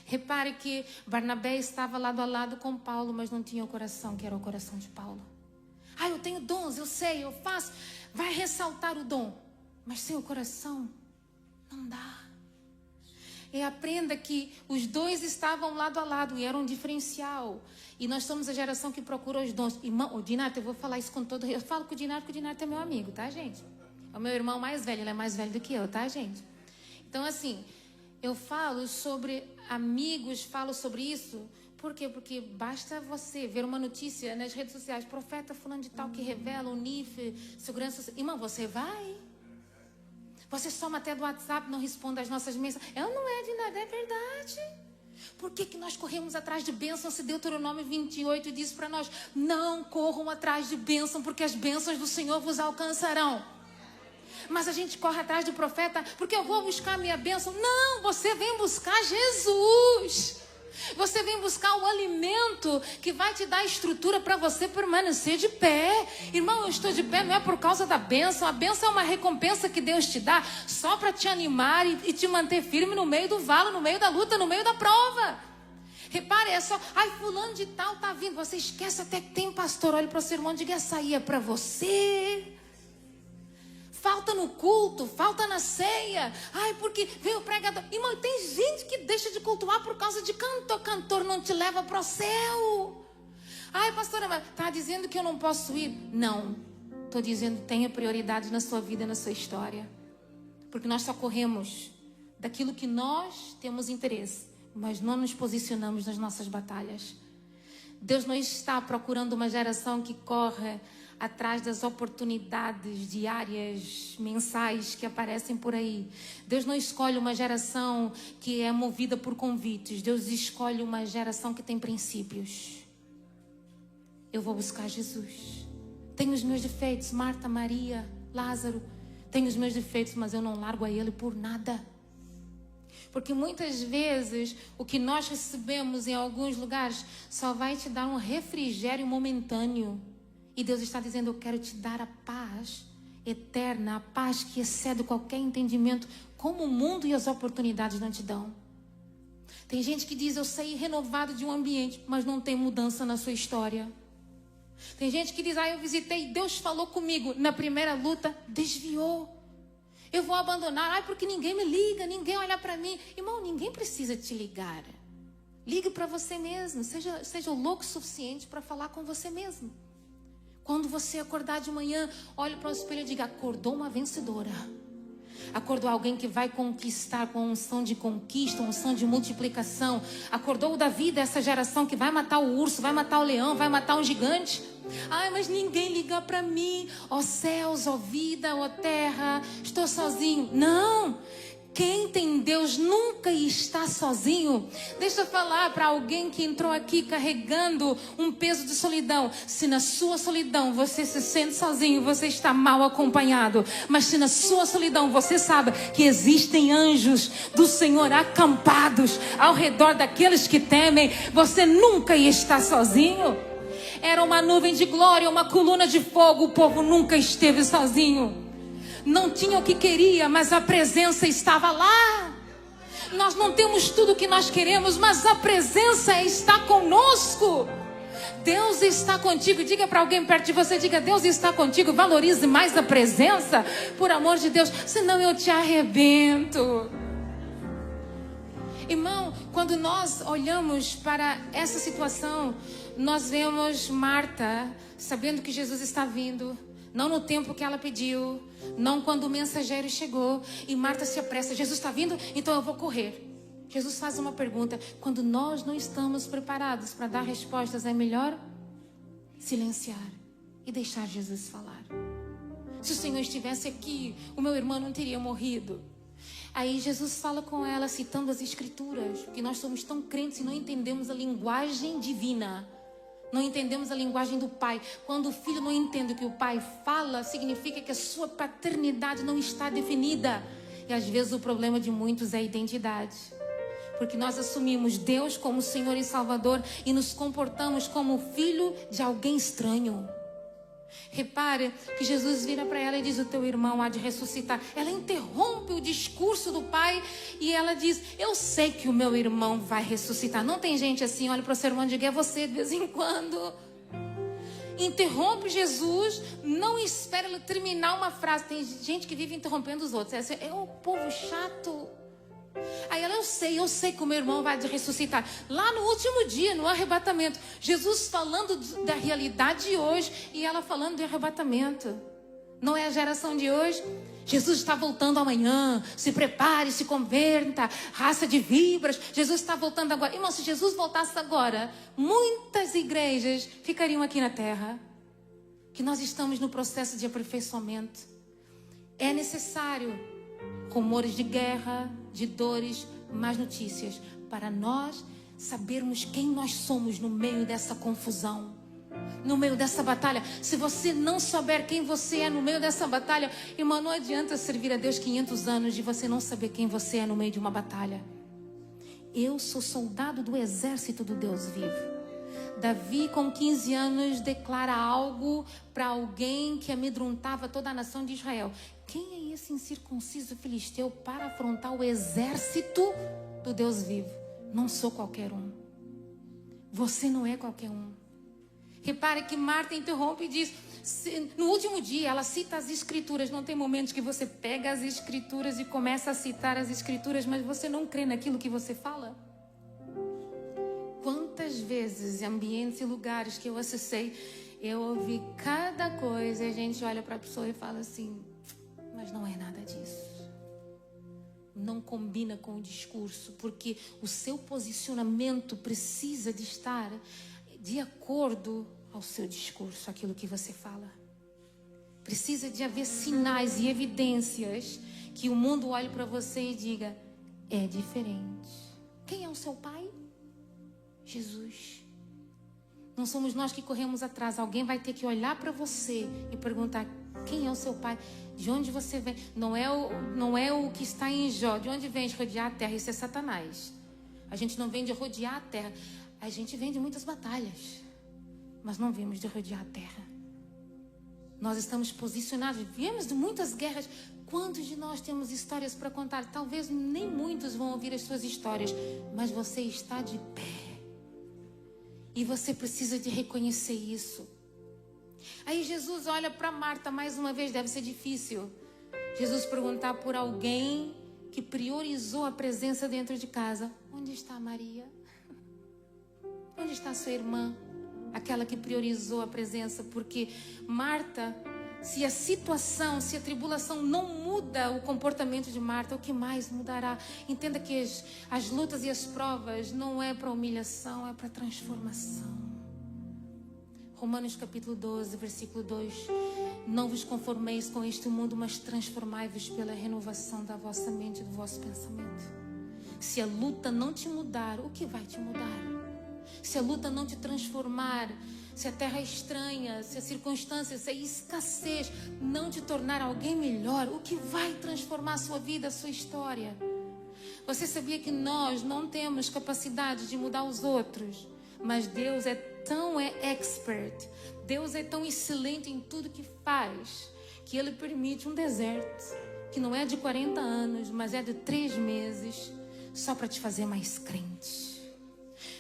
Repare que Barnabé estava lado a lado com Paulo, mas não tinha o coração que era o coração de Paulo. Eu tenho dons, eu sei, eu faço. Vai ressaltar o dom, mas sem o coração, não dá. E aprenda que os dois estavam lado a lado e eram um diferencial. E nós somos a geração que procura os dons. Irmão, o Dinato, eu vou falar isso com todo... Eu falo com o Dinato é meu amigo, tá, gente? É o meu irmão mais velho, ele é mais velho do que eu, tá, gente? Então, assim, eu falo sobre amigos, falo sobre isso. Por quê? Porque basta você ver uma notícia nas redes sociais, profeta fulano de tal que revela o NIF, segurança... Irmão, você vai... Você soma até do WhatsApp, não responde às nossas mensagens. Eu não é de nada, é verdade. Por que nós corremos atrás de bênção se Deuteronômio 28 diz para nós: não corram atrás de bênção, porque as bênçãos do Senhor vos alcançarão. Mas a gente corre atrás do profeta porque eu vou buscar a minha bênção. Não, você vem buscar Jesus. Você vem buscar o alimento que vai te dar estrutura para você permanecer de pé. Irmão, eu estou de pé não é por causa da bênção. A bênção é uma recompensa que Deus te dá só para te animar e te manter firme no meio do vale, no meio da luta, no meio da prova. Repare, é só, fulano de tal tá vindo. Você esquece até que tem pastor. Olha para o seu irmão e diga: essa aí é para você. falta no culto, falta na ceia. Ai, porque veio o pregador. Irmão, tem gente que deixa de cultuar por causa de cantor. Cantor não te leva para o céu. Ai, pastora, mas está dizendo que eu não posso ir? Não, estou dizendo tenha prioridade na sua vida, na sua história. Porque nós só corremos daquilo que nós temos interesse, mas não nos posicionamos nas nossas batalhas. Deus não está procurando uma geração que corre atrás das oportunidades diárias, mensais que aparecem por aí. Deus não escolhe uma geração que é movida por convites. Deus escolhe uma geração que tem princípios. Eu vou buscar Jesus. Tenho os meus defeitos, Marta, Maria, Lázaro. Tenho os meus defeitos, mas eu não largo a Ele por nada. Porque muitas vezes o que nós recebemos em alguns lugares só vai te dar um refrigério momentâneo. E Deus está dizendo, eu quero te dar a paz eterna, a paz que excede qualquer entendimento, como o mundo e as oportunidades não te dão. Tem gente que diz, eu saí renovado de um ambiente, mas não tem mudança na sua história. Tem gente que diz, eu visitei, Deus falou comigo. Na primeira luta, desviou. Eu vou abandonar, porque ninguém me liga, ninguém olha para mim. Irmão, ninguém precisa te ligar. Ligue para você mesmo, seja louco o suficiente para falar com você mesmo. Quando você acordar de manhã, olhe para o espelho e diga, acordou uma vencedora. Acordou alguém que vai conquistar com unção de conquista, unção de multiplicação. Acordou o Davi dessa geração que vai matar o urso, vai matar o leão, vai matar um gigante. Ai, mas ninguém liga para mim. Ó céus, ó vida, ó terra, estou sozinho. Não! Quem tem Deus nunca está sozinho. Deixa eu falar para alguém que entrou aqui carregando um peso de solidão. Se na sua solidão você se sente sozinho, você está mal acompanhado. Mas se na sua solidão você sabe que existem anjos do Senhor acampados ao redor daqueles que temem, você nunca está sozinho. Era uma nuvem de glória, uma coluna de fogo, o povo nunca esteve sozinho. Não tinha o que queria, mas a presença estava lá. Nós não temos tudo o que nós queremos, mas a presença está conosco. Deus está contigo. Diga para alguém perto de você, diga, Deus está contigo. Valorize mais a presença, por amor de Deus, senão eu te arrebento. Irmão, quando nós olhamos para essa situação, nós vemos Marta sabendo que Jesus está vindo. Não no tempo que ela pediu, não quando o mensageiro chegou. E Marta se apressa, Jesus está vindo, então eu vou correr. Jesus faz uma pergunta. Quando nós não estamos preparados para dar respostas, é melhor silenciar e deixar Jesus falar. Se o Senhor estivesse aqui, o meu irmão não teria morrido. Aí Jesus fala com ela, citando as Escrituras, porque nós somos tão crentes e não entendemos a linguagem divina. Não entendemos a linguagem do pai. Quando o filho não entende o que o pai fala, significa que a sua paternidade não está definida. E às vezes o problema de muitos é a identidade. Porque nós assumimos Deus como Senhor e Salvador e nos comportamos como filho de alguém estranho. Repare que Jesus vira para ela e diz, o teu irmão há de ressuscitar. Ela interrompe o discurso do pai e ela diz, eu sei que o meu irmão vai ressuscitar. Não tem gente assim, olha para o seu irmão e diga, é você de vez em quando. Interrompe Jesus, não espera ele terminar uma frase. Tem gente que vive interrompendo os outros. É o povo chato. Aí ela, eu sei que o meu irmão vai ressuscitar. Lá no último dia, no arrebatamento, Jesus falando da realidade de hoje e ela falando de arrebatamento. Não é a geração de hoje? Jesus está voltando amanhã, se prepare, se converta, raça de víboras. Jesus está voltando agora. Irmão, se Jesus voltasse agora, muitas igrejas ficariam aqui na terra. Que nós estamos no processo de aperfeiçoamento. É necessário rumores de guerra, de dores, más notícias, para nós sabermos quem nós somos no meio dessa confusão, no meio dessa batalha. Se você não souber quem você é no meio dessa batalha, irmão, não adianta servir a Deus 500 anos de você não saber quem você é no meio de uma batalha. Eu sou soldado do exército do Deus vivo. Davi, com 15 anos, declara algo para alguém que amedrontava toda a nação de Israel. Quem é esse incircunciso filisteu para afrontar o exército do Deus vivo? Não sou qualquer um. Você não é qualquer um. Repare que Marta interrompe e diz, no último dia ela cita as escrituras. Não tem momentos que você pega as escrituras e começa a citar as escrituras, mas você não crê naquilo que você fala? Quantas vezes em ambientes e lugares que eu acessei, eu ouvi cada coisa e a gente olha para a pessoa e fala assim, mas não é nada disso. Não combina com o discurso, porque o seu posicionamento precisa de estar de acordo ao seu discurso, aquilo que você fala. Precisa de haver sinais e evidências que o mundo olhe para você e diga, é diferente. Quem é o seu pai? Jesus. Não somos nós que corremos atrás. Alguém vai ter que olhar para você e perguntar, quem é o seu pai? De onde você vem? Não é o que está em Jó. De onde vem de rodear a terra? Isso é Satanás. A gente não vem de rodear a terra. A gente vem de muitas batalhas, mas não vimos de rodear a terra. Nós estamos posicionados, viemos de muitas guerras. Quantos de nós temos histórias para contar? Talvez nem muitos vão ouvir as suas histórias, mas você está de pé. E você precisa de reconhecer isso. Aí Jesus olha para Marta, mais uma vez, deve ser difícil. Jesus perguntar por alguém que priorizou a presença dentro de casa. Onde está Maria? Onde está sua irmã? Aquela que priorizou a presença. Porque Marta, se a situação, se a tribulação não muda o comportamento de Marta, o que mais mudará? Entenda que as lutas e as provas não é para humilhação, é para transformação. Romanos capítulo 12, versículo 2. Não vos conformeis com este mundo, mas transformai-vos pela renovação da vossa mente e do vosso pensamento. Se a luta não te mudar, o que vai te mudar? Se a luta não te transformar, se a terra é estranha, se a circunstância, se a escassez não te tornar alguém melhor, o que vai transformar a sua vida, a sua história? Você sabia que nós não temos capacidade de mudar os outros, mas Deus é tão expert, Deus é tão excelente em tudo que faz, que Ele permite um deserto, que não é de 40 anos, mas é de 3 meses, só para te fazer mais crente.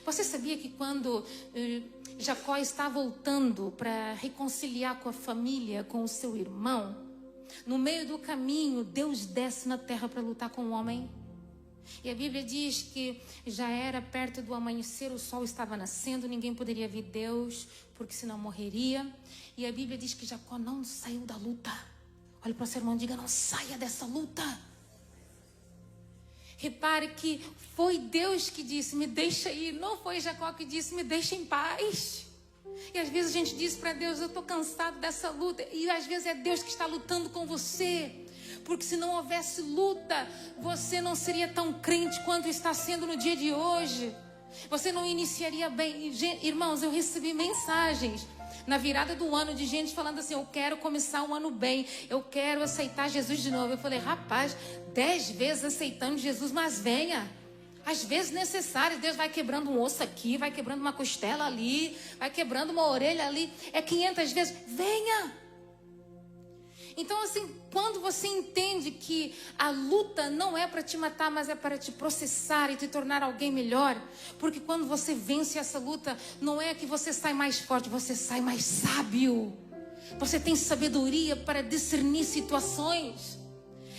Você sabia que quando Jacó está voltando para reconciliar com a família, com o seu irmão, no meio do caminho, Deus desce na terra para lutar com o homem? E a Bíblia diz que já era perto do amanhecer, o sol estava nascendo, ninguém poderia ver Deus, porque senão morreria. E a Bíblia diz que Jacó não saiu da luta. Olha para o seu irmão e diga, não saia dessa luta. Repare que foi Deus que disse, me deixa ir. Não foi Jacó que disse, me deixa em paz. E às vezes a gente diz para Deus, eu estou cansado dessa luta. E às vezes é Deus que está lutando com você. Porque se não houvesse luta, você não seria tão crente quanto está sendo no dia de hoje. Você não iniciaria bem. Irmãos, eu recebi mensagens na virada do ano de gente falando assim, eu quero começar um ano bem, eu quero aceitar Jesus de novo. Eu falei, rapaz, 10 vezes aceitando Jesus, mas venha. Às vezes necessário, Deus vai quebrando um osso aqui, vai quebrando uma costela ali, vai quebrando uma orelha ali, é 500 vezes, venha. Então assim, quando você entende que a luta não é para te matar, mas é para te processar e te tornar alguém melhor, porque quando você vence essa luta, não é que você sai mais forte, você sai mais sábio. Você tem sabedoria para discernir situações.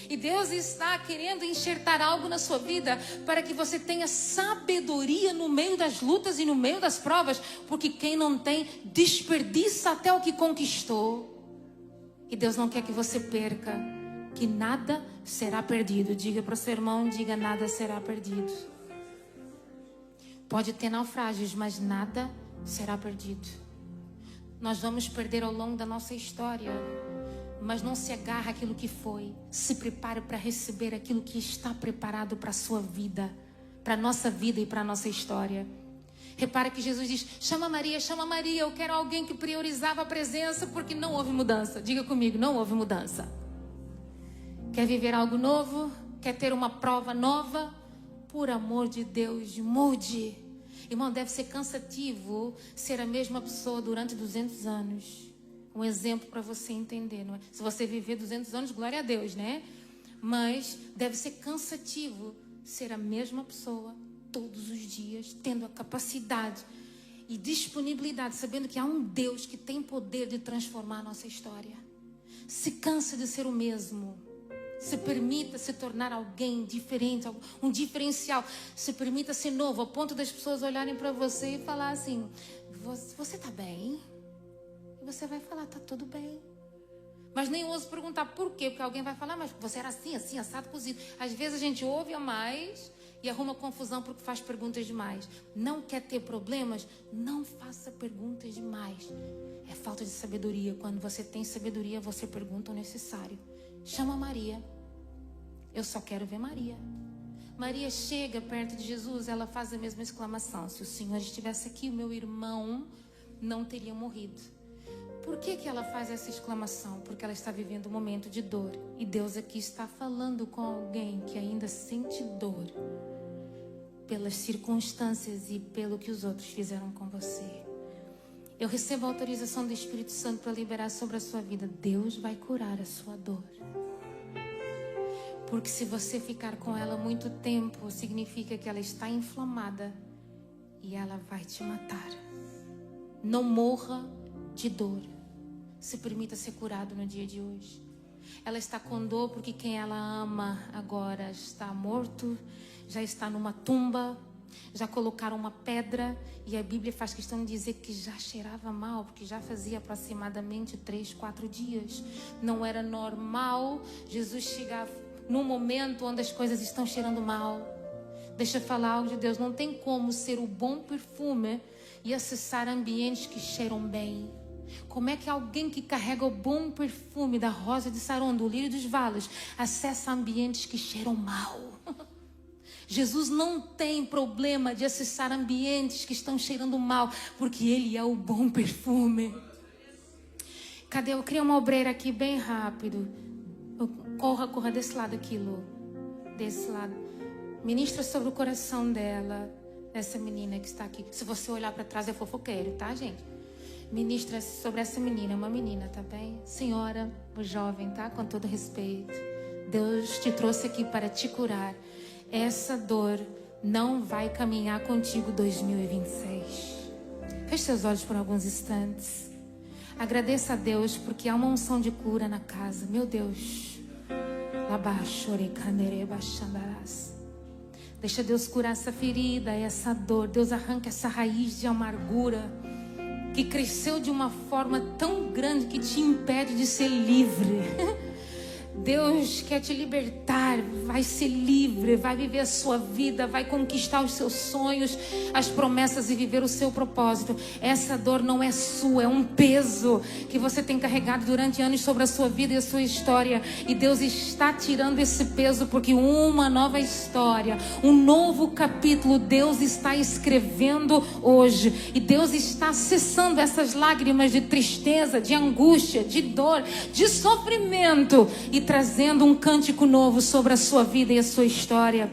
E Deus está querendo enxertar algo na sua vida para que você tenha sabedoria no meio das lutas e no meio das provas, porque quem não tem, desperdiça até o que conquistou. E Deus não quer que você perca, que nada será perdido. Diga para o seu irmão, diga, nada será perdido. Pode ter naufrágios, mas nada será perdido. Nós vamos perder ao longo da nossa história, mas não se agarra àquilo que foi. Se prepare para receber aquilo que está preparado para a sua vida, para a nossa vida e para a nossa história. Repara que Jesus diz, chama Maria, eu quero alguém que priorizava a presença, porque não houve mudança. Diga comigo, não houve mudança. Quer viver algo novo? Quer ter uma prova nova? Por amor de Deus, mude. Irmão, deve ser cansativo ser a mesma pessoa durante 200 anos. Um exemplo para você entender, não é? Se você viver 200 anos, glória a Deus, né? Mas deve ser cansativo ser a mesma pessoa todos os dias, tendo a capacidade. e disponibilidade, sabendo que há um Deus que tem poder de transformar a nossa história. Se cansa de ser o mesmo. Se permita se tornar alguém diferente, um diferencial. Se permita ser novo, a ponto das pessoas olharem para você e falar assim: você está bem? E você vai falar: está tudo bem. Mas nem ouso perguntar por quê, porque alguém vai falar: mas você era assim, assim, assado, cozido. Às vezes a gente ouve a mais e arruma confusão porque faz perguntas demais. Não quer ter problemas? Não faça perguntas demais. É falta de sabedoria. Quando você tem sabedoria, você pergunta o necessário. Chama Maria. Eu só quero ver Maria. Maria chega perto de Jesus, ela faz a mesma exclamação: se o Senhor estivesse aqui, o meu irmão não teria morrido. Por que ela faz essa exclamação? Porque ela está vivendo um momento de dor. E Deus aqui está falando com alguém que ainda sente dor pelas circunstâncias e pelo que os outros fizeram com você. Eu recebo a autorização do Espírito Santo para liberar sobre a sua vida. Deus vai curar a sua dor. Porque se você ficar com ela muito tempo, significa que ela está inflamada e ela vai te matar. Não morra de dor. Se permita ser curado no dia de hoje. Ela está com dor porque quem ela ama agora está morto, já está numa tumba, já colocaram uma pedra, e a Bíblia faz questão de dizer que já cheirava mal, porque já fazia aproximadamente 3, 4 dias. Não era normal Jesus chegar num momento onde as coisas estão cheirando mal. Deixa eu falar algo de Deus. Não tem como ser o bom perfume e acessar ambientes que cheiram bem. Como é que alguém que carrega o bom perfume da rosa de Saron, do lírio dos vales, acessa ambientes que cheiram mal? Jesus não tem problema de acessar ambientes que estão cheirando mal, porque Ele é o bom perfume. Cadê? Eu queria uma obreira aqui bem rápido. Corra desse lado aqui, Lu. Desse lado. Ministra sobre o coração dela, dessa menina que está aqui. Se você olhar para trás é fofoqueiro, tá, gente? Ministra sobre essa menina, uma menina, tá bem? Senhora, o jovem, tá? Com todo respeito. Deus te trouxe aqui para te curar. Essa dor não vai caminhar contigo 2026. Feche seus olhos por alguns instantes. Agradeça a Deus porque há uma unção de cura na casa. Meu Deus. Deixa Deus curar essa ferida, essa dor. Deus arranca essa raiz de amargura que cresceu de uma forma tão grande que te impede de ser livre. Deus quer te libertar, vai ser livre, vai viver a sua vida, vai conquistar os seus sonhos, as promessas e viver o seu propósito. Essa dor não é sua, é um peso que você tem carregado durante anos sobre a sua vida e a sua história. E Deus está tirando esse peso porque uma nova história, um novo capítulo Deus está escrevendo hoje. E Deus está cessando essas lágrimas de tristeza, de angústia, de dor, de sofrimento e trazendo um cântico novo sobre a sua vida e a sua história.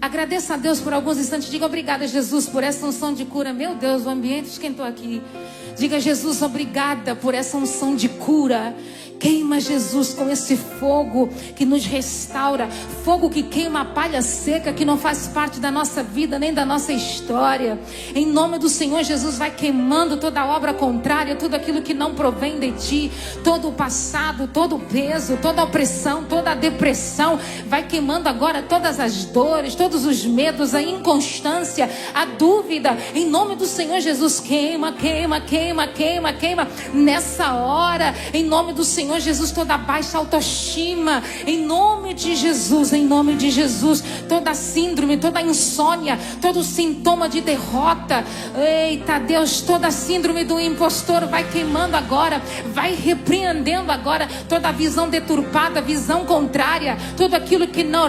Agradeça a Deus por alguns instantes. Diga obrigada, Jesus, por essa unção de cura. Meu Deus, o ambiente esquentou aqui. Diga, Jesus, obrigada por essa unção de cura. Queima, Jesus, com esse fogo que nos restaura. Fogo que queima a palha seca que não faz parte da nossa vida nem da nossa história. Em nome do Senhor Jesus, vai queimando toda obra contrária, tudo aquilo que não provém de Ti. Todo o passado, todo o peso, toda a opressão, toda a depressão. Vai queimando agora todas as dores, todos os medos, a inconstância, a dúvida. Em nome do Senhor Jesus, queima, queima, queima, queima, queima. Nessa hora, em nome do Senhor Jesus, toda baixa autoestima, em nome de Jesus, em nome de Jesus, toda síndrome, toda insônia, todo sintoma de derrota, eita Deus, toda síndrome do impostor vai queimando agora, vai repreendendo agora toda visão deturpada, visão contrária, tudo aquilo que não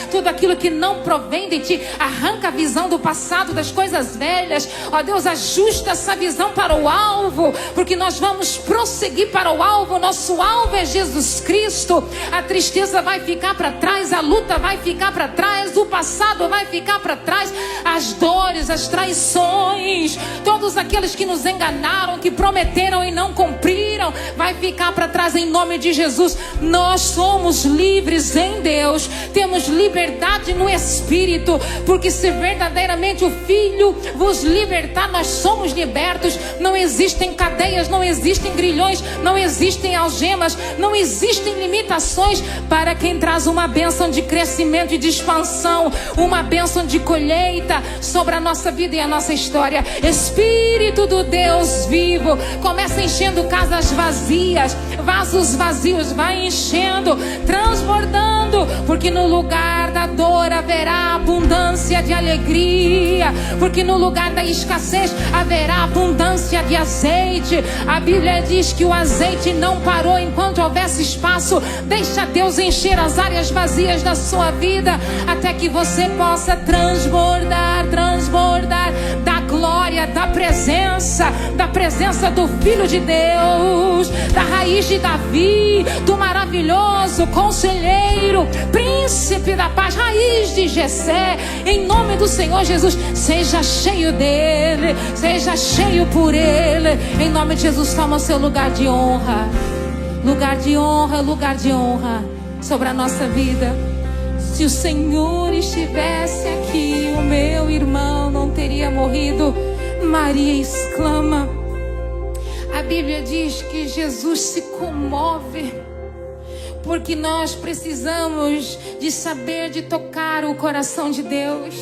tudo aquilo que não provém de Ti, arranca a visão do passado, das coisas velhas, ó Deus, ajusta essa visão para o alvo, porque nós nós vamos prosseguir para o alvo. Nosso alvo é Jesus Cristo. A tristeza vai ficar para trás, a luta vai ficar para trás, o passado vai ficar para trás, as dores, as traições, todos aqueles que nos enganaram, que prometeram e não cumpriram, vai ficar para trás em nome de Jesus. Nós somos livres em Deus, temos liberdade no Espírito, porque se verdadeiramente o Filho vos libertar, nós somos libertos. Não existem cadeias, não existem grilhões, não existem algemas, não existem limitações para quem traz uma bênção de crescimento e de expansão, uma bênção de colheita sobre a nossa vida e a nossa história. Espírito do Deus vivo, começa enchendo casas vazias, vasos vazios, vai enchendo, transbordando, porque no lugar da dor haverá abundância de alegria, porque no lugar da escassez haverá abundância de azeite. A Bíblia diz que o azeite não parou enquanto houvesse espaço. Deixa Deus encher as áreas vazias da sua vida, até que você possa transbordar, transbordar da glória, da presença do Filho de Deus, da raiz de Davi, do maravilhoso conselheiro, príncipe da paz, raiz de Jessé. Em nome do Senhor Jesus, seja cheio dele, seja cheio por ele. Em nome de Jesus, toma o seu lugar de honra, lugar de honra, lugar de honra sobre a nossa vida. Se o Senhor estivesse aqui, o meu irmão não teria morrido. Maria exclama. A Bíblia diz que Jesus se comove, porque nós precisamos de saber, de tocar o coração de Deus.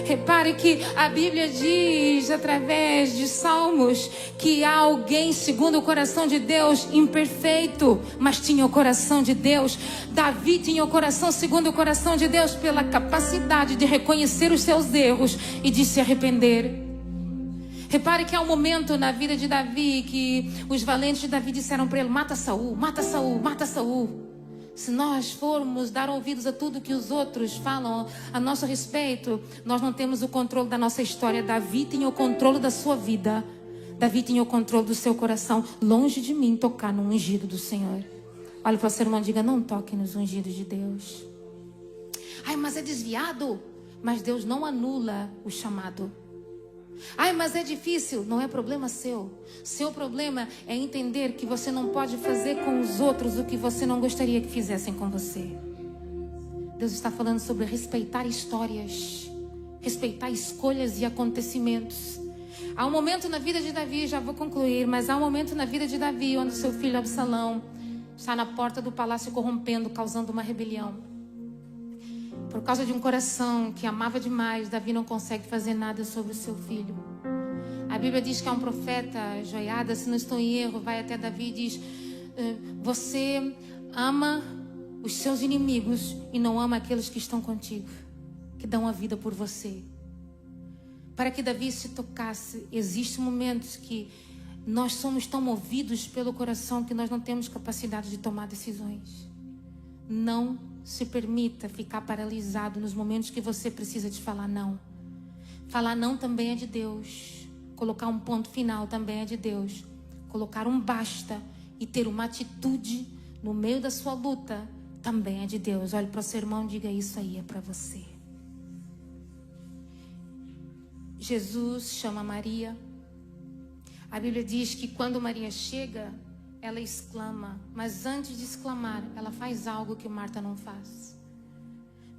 Repare que a Bíblia diz, através de Salmos, que há alguém segundo o coração de Deus, imperfeito, mas tinha o coração de Deus. Davi tinha o coração segundo o coração de Deus, pela capacidade de reconhecer os seus erros e de se arrepender. Repare que há um momento na vida de Davi que os valentes de Davi disseram para ele: mata Saul, mata Saul, mata Saul. Se nós formos dar ouvidos a tudo que os outros falam a nosso respeito, nós não temos o controle da nossa história. Davi tinha o controle da sua vida. Davi tinha o controle do seu coração. Longe de mim tocar no ungido do Senhor. Olha para o seu irmão e diga: não toque nos ungidos de Deus. Ai, mas é desviado. Mas Deus não anula o chamado. Ai, mas é difícil. Não é problema seu. Seu problema é entender que você não pode fazer com os outros o que você não gostaria que fizessem com você. Deus está falando sobre respeitar histórias, respeitar escolhas e acontecimentos. Há um momento na vida de Davi, já vou concluir, mas há um momento na vida de Davi onde seu filho Absalão está na porta do palácio corrompendo, causando uma rebelião. Por causa de um coração que amava demais, Davi não consegue fazer nada sobre o seu filho. A Bíblia diz que há um profeta, Joiada, se não estou em erro, vai até Davi e diz: você ama os seus inimigos e não ama aqueles que estão contigo, que dão a vida por você. Para que Davi se tocasse, existem momentos que nós somos tão movidos pelo coração que nós não temos capacidade de tomar decisões. Não se permita ficar paralisado nos momentos que você precisa de falar não. Falar não também é de Deus. Colocar um ponto final também é de Deus. Colocar um basta e ter uma atitude no meio da sua luta também é de Deus. Olhe para o seu irmão e diga: isso aí é para você. Jesus chama Maria. A Bíblia diz que quando Maria chega, ela exclama, mas antes de exclamar, ela faz algo que Marta não faz.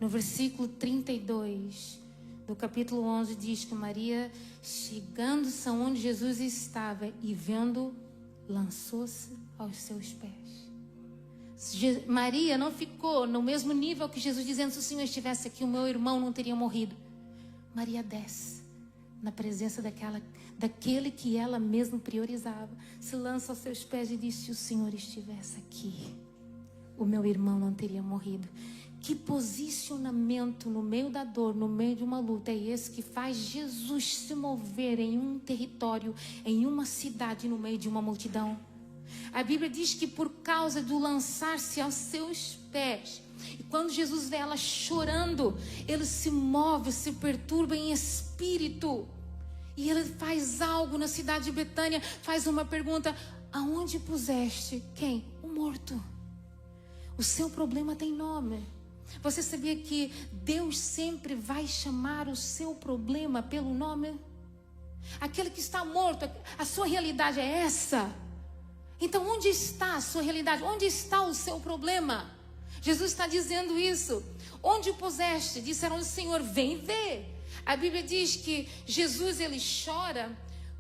No versículo 32 do capítulo 11 diz que Maria, chegando-se onde Jesus estava e vendo, lançou-se aos seus pés. Maria não ficou no mesmo nível que Jesus, dizendo: se o Senhor estivesse aqui, o meu irmão não teria morrido. Maria desce na presença daquele que ela mesma priorizava, se lança aos seus pés e diz: se o Senhor estivesse aqui, o meu irmão não teria morrido. Que posicionamento no meio da dor, no meio de uma luta é esse que faz Jesus se mover em um território, em uma cidade, no meio de uma multidão? A Bíblia diz que por causa do lançar-se aos seus pés, e quando Jesus vê ela chorando, ele se move, se perturba em espírito. E ele faz algo na cidade de Betânia, faz uma pergunta: aonde puseste quem? O morto. O seu problema tem nome. Você sabia que Deus sempre vai chamar o seu problema pelo nome? Aquele que está morto, a sua realidade é essa. Então onde está a sua realidade? Onde está o seu problema? Jesus está dizendo isso. Onde o puseste? Disseram-lhe: Senhor, vem ver. A Bíblia diz que Jesus, ele chora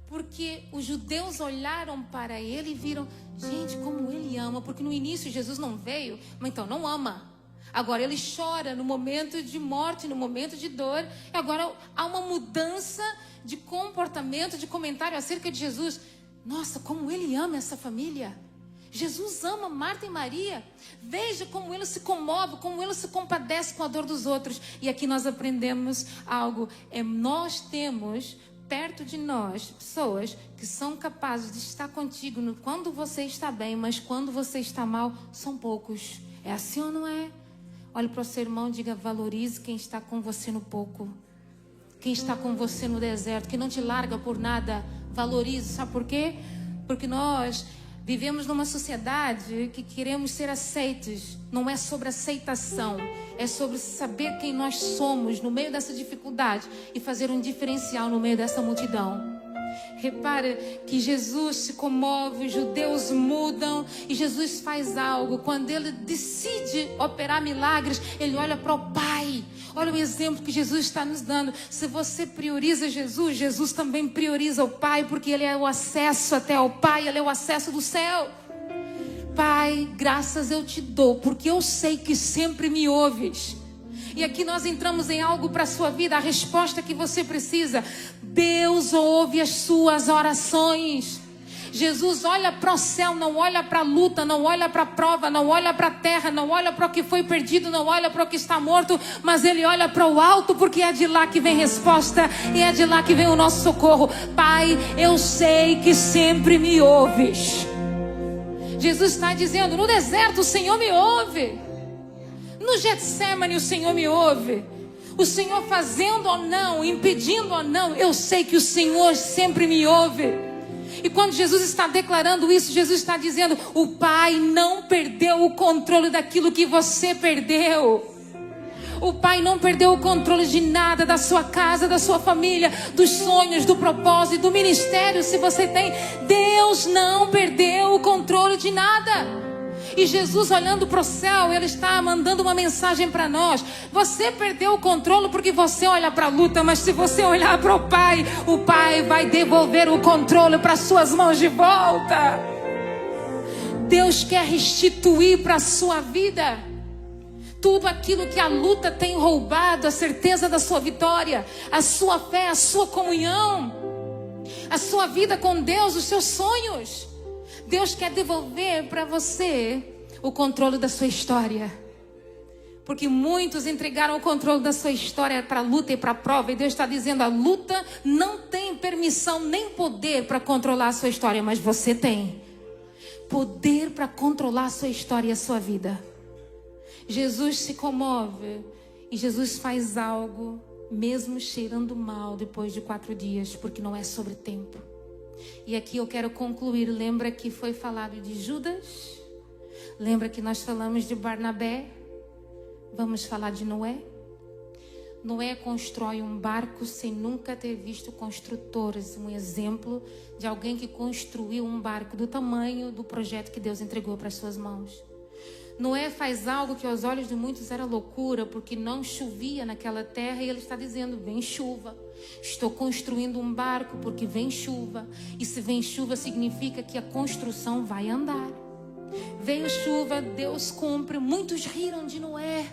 porque os judeus olharam para ele e viram: gente, como ele ama. Porque no início Jesus não veio, mas então não ama. Agora ele chora no momento de morte, no momento de dor. E agora há uma mudança de comportamento, de comentário acerca de Jesus. Nossa, como ele ama essa família. Jesus ama Marta e Maria. Veja como ele se comove, como ele se compadece com a dor dos outros. E aqui nós aprendemos algo. Nós temos perto de nós pessoas que são capazes de estar contigo quando você está bem, mas quando você está mal, são poucos. É assim ou não é? Olhe para o seu irmão e diga: valorize quem está com você no pouco. Quem está com você no deserto, que não te larga por nada, valorize. Sabe por quê? Porque nós vivemos numa sociedade que queremos ser aceitos. Não é sobre aceitação, é sobre saber quem nós somos no meio dessa dificuldade e fazer um diferencial no meio dessa multidão. Repare que Jesus se comove, os judeus mudam e Jesus faz algo. Quando ele decide operar milagres, ele olha para o Pai. Olha o exemplo que Jesus está nos dando. Se você prioriza Jesus, Jesus também prioriza o Pai, porque ele é o acesso até ao Pai, ele é o acesso do céu. Pai, graças eu te dou, porque eu sei que sempre me ouves. E aqui nós entramos em algo para a sua vida, a resposta que você precisa. Deus ouve as suas orações. Jesus olha para o céu, não olha para a luta, não olha para a prova, não olha para a terra, não olha para o que foi perdido, não olha para o que está morto, mas ele olha para o alto, porque é de lá que vem resposta e é de lá que vem o nosso socorro. Pai, eu sei que sempre me ouves. Jesus está dizendo: no deserto o Senhor me ouve. No Getsemane o Senhor me ouve. O Senhor fazendo ou não, impedindo ou não, eu sei que o Senhor sempre me ouve. E quando Jesus está declarando isso, Jesus está dizendo: o Pai não perdeu o controle daquilo que você perdeu. O Pai não perdeu o controle de nada, da sua casa, da sua família, dos sonhos, do propósito, do ministério, se você tem. Deus não perdeu o controle de nada. E Jesus, olhando para o céu, ele está mandando uma mensagem para nós. Você perdeu o controle porque você olha para a luta, mas se você olhar para o Pai vai devolver o controle para suas mãos de volta. Deus quer restituir para a sua vida tudo aquilo que a luta tem roubado, a certeza da sua vitória, a sua fé, a sua comunhão, a sua vida com Deus, os seus sonhos. Deus quer devolver para você o controle da sua história. Porque muitos entregaram o controle da sua história para a luta e para a prova. E Deus está dizendo: a luta não tem permissão nem poder para controlar a sua história. Mas você tem poder para controlar a sua história e a sua vida. Jesus se comove e Jesus faz algo, mesmo cheirando mal, depois de 4 dias. Porque não é sobre tempo. E aqui eu quero concluir. Lembra que foi falado de Judas? Lembra que nós falamos de Barnabé? Vamos falar de Noé? Noé constrói um barco sem nunca ter visto construtores. Um exemplo de alguém que construiu um barco do tamanho do projeto que Deus entregou para as suas mãos. Noé faz algo que aos olhos de muitos era loucura, porque não chovia naquela terra, e ele está dizendo: vem chuva. Estou construindo um barco porque vem chuva. E se vem chuva significa que a construção vai andar. Veio chuva, Deus cumpre. Muitos riram de Noé.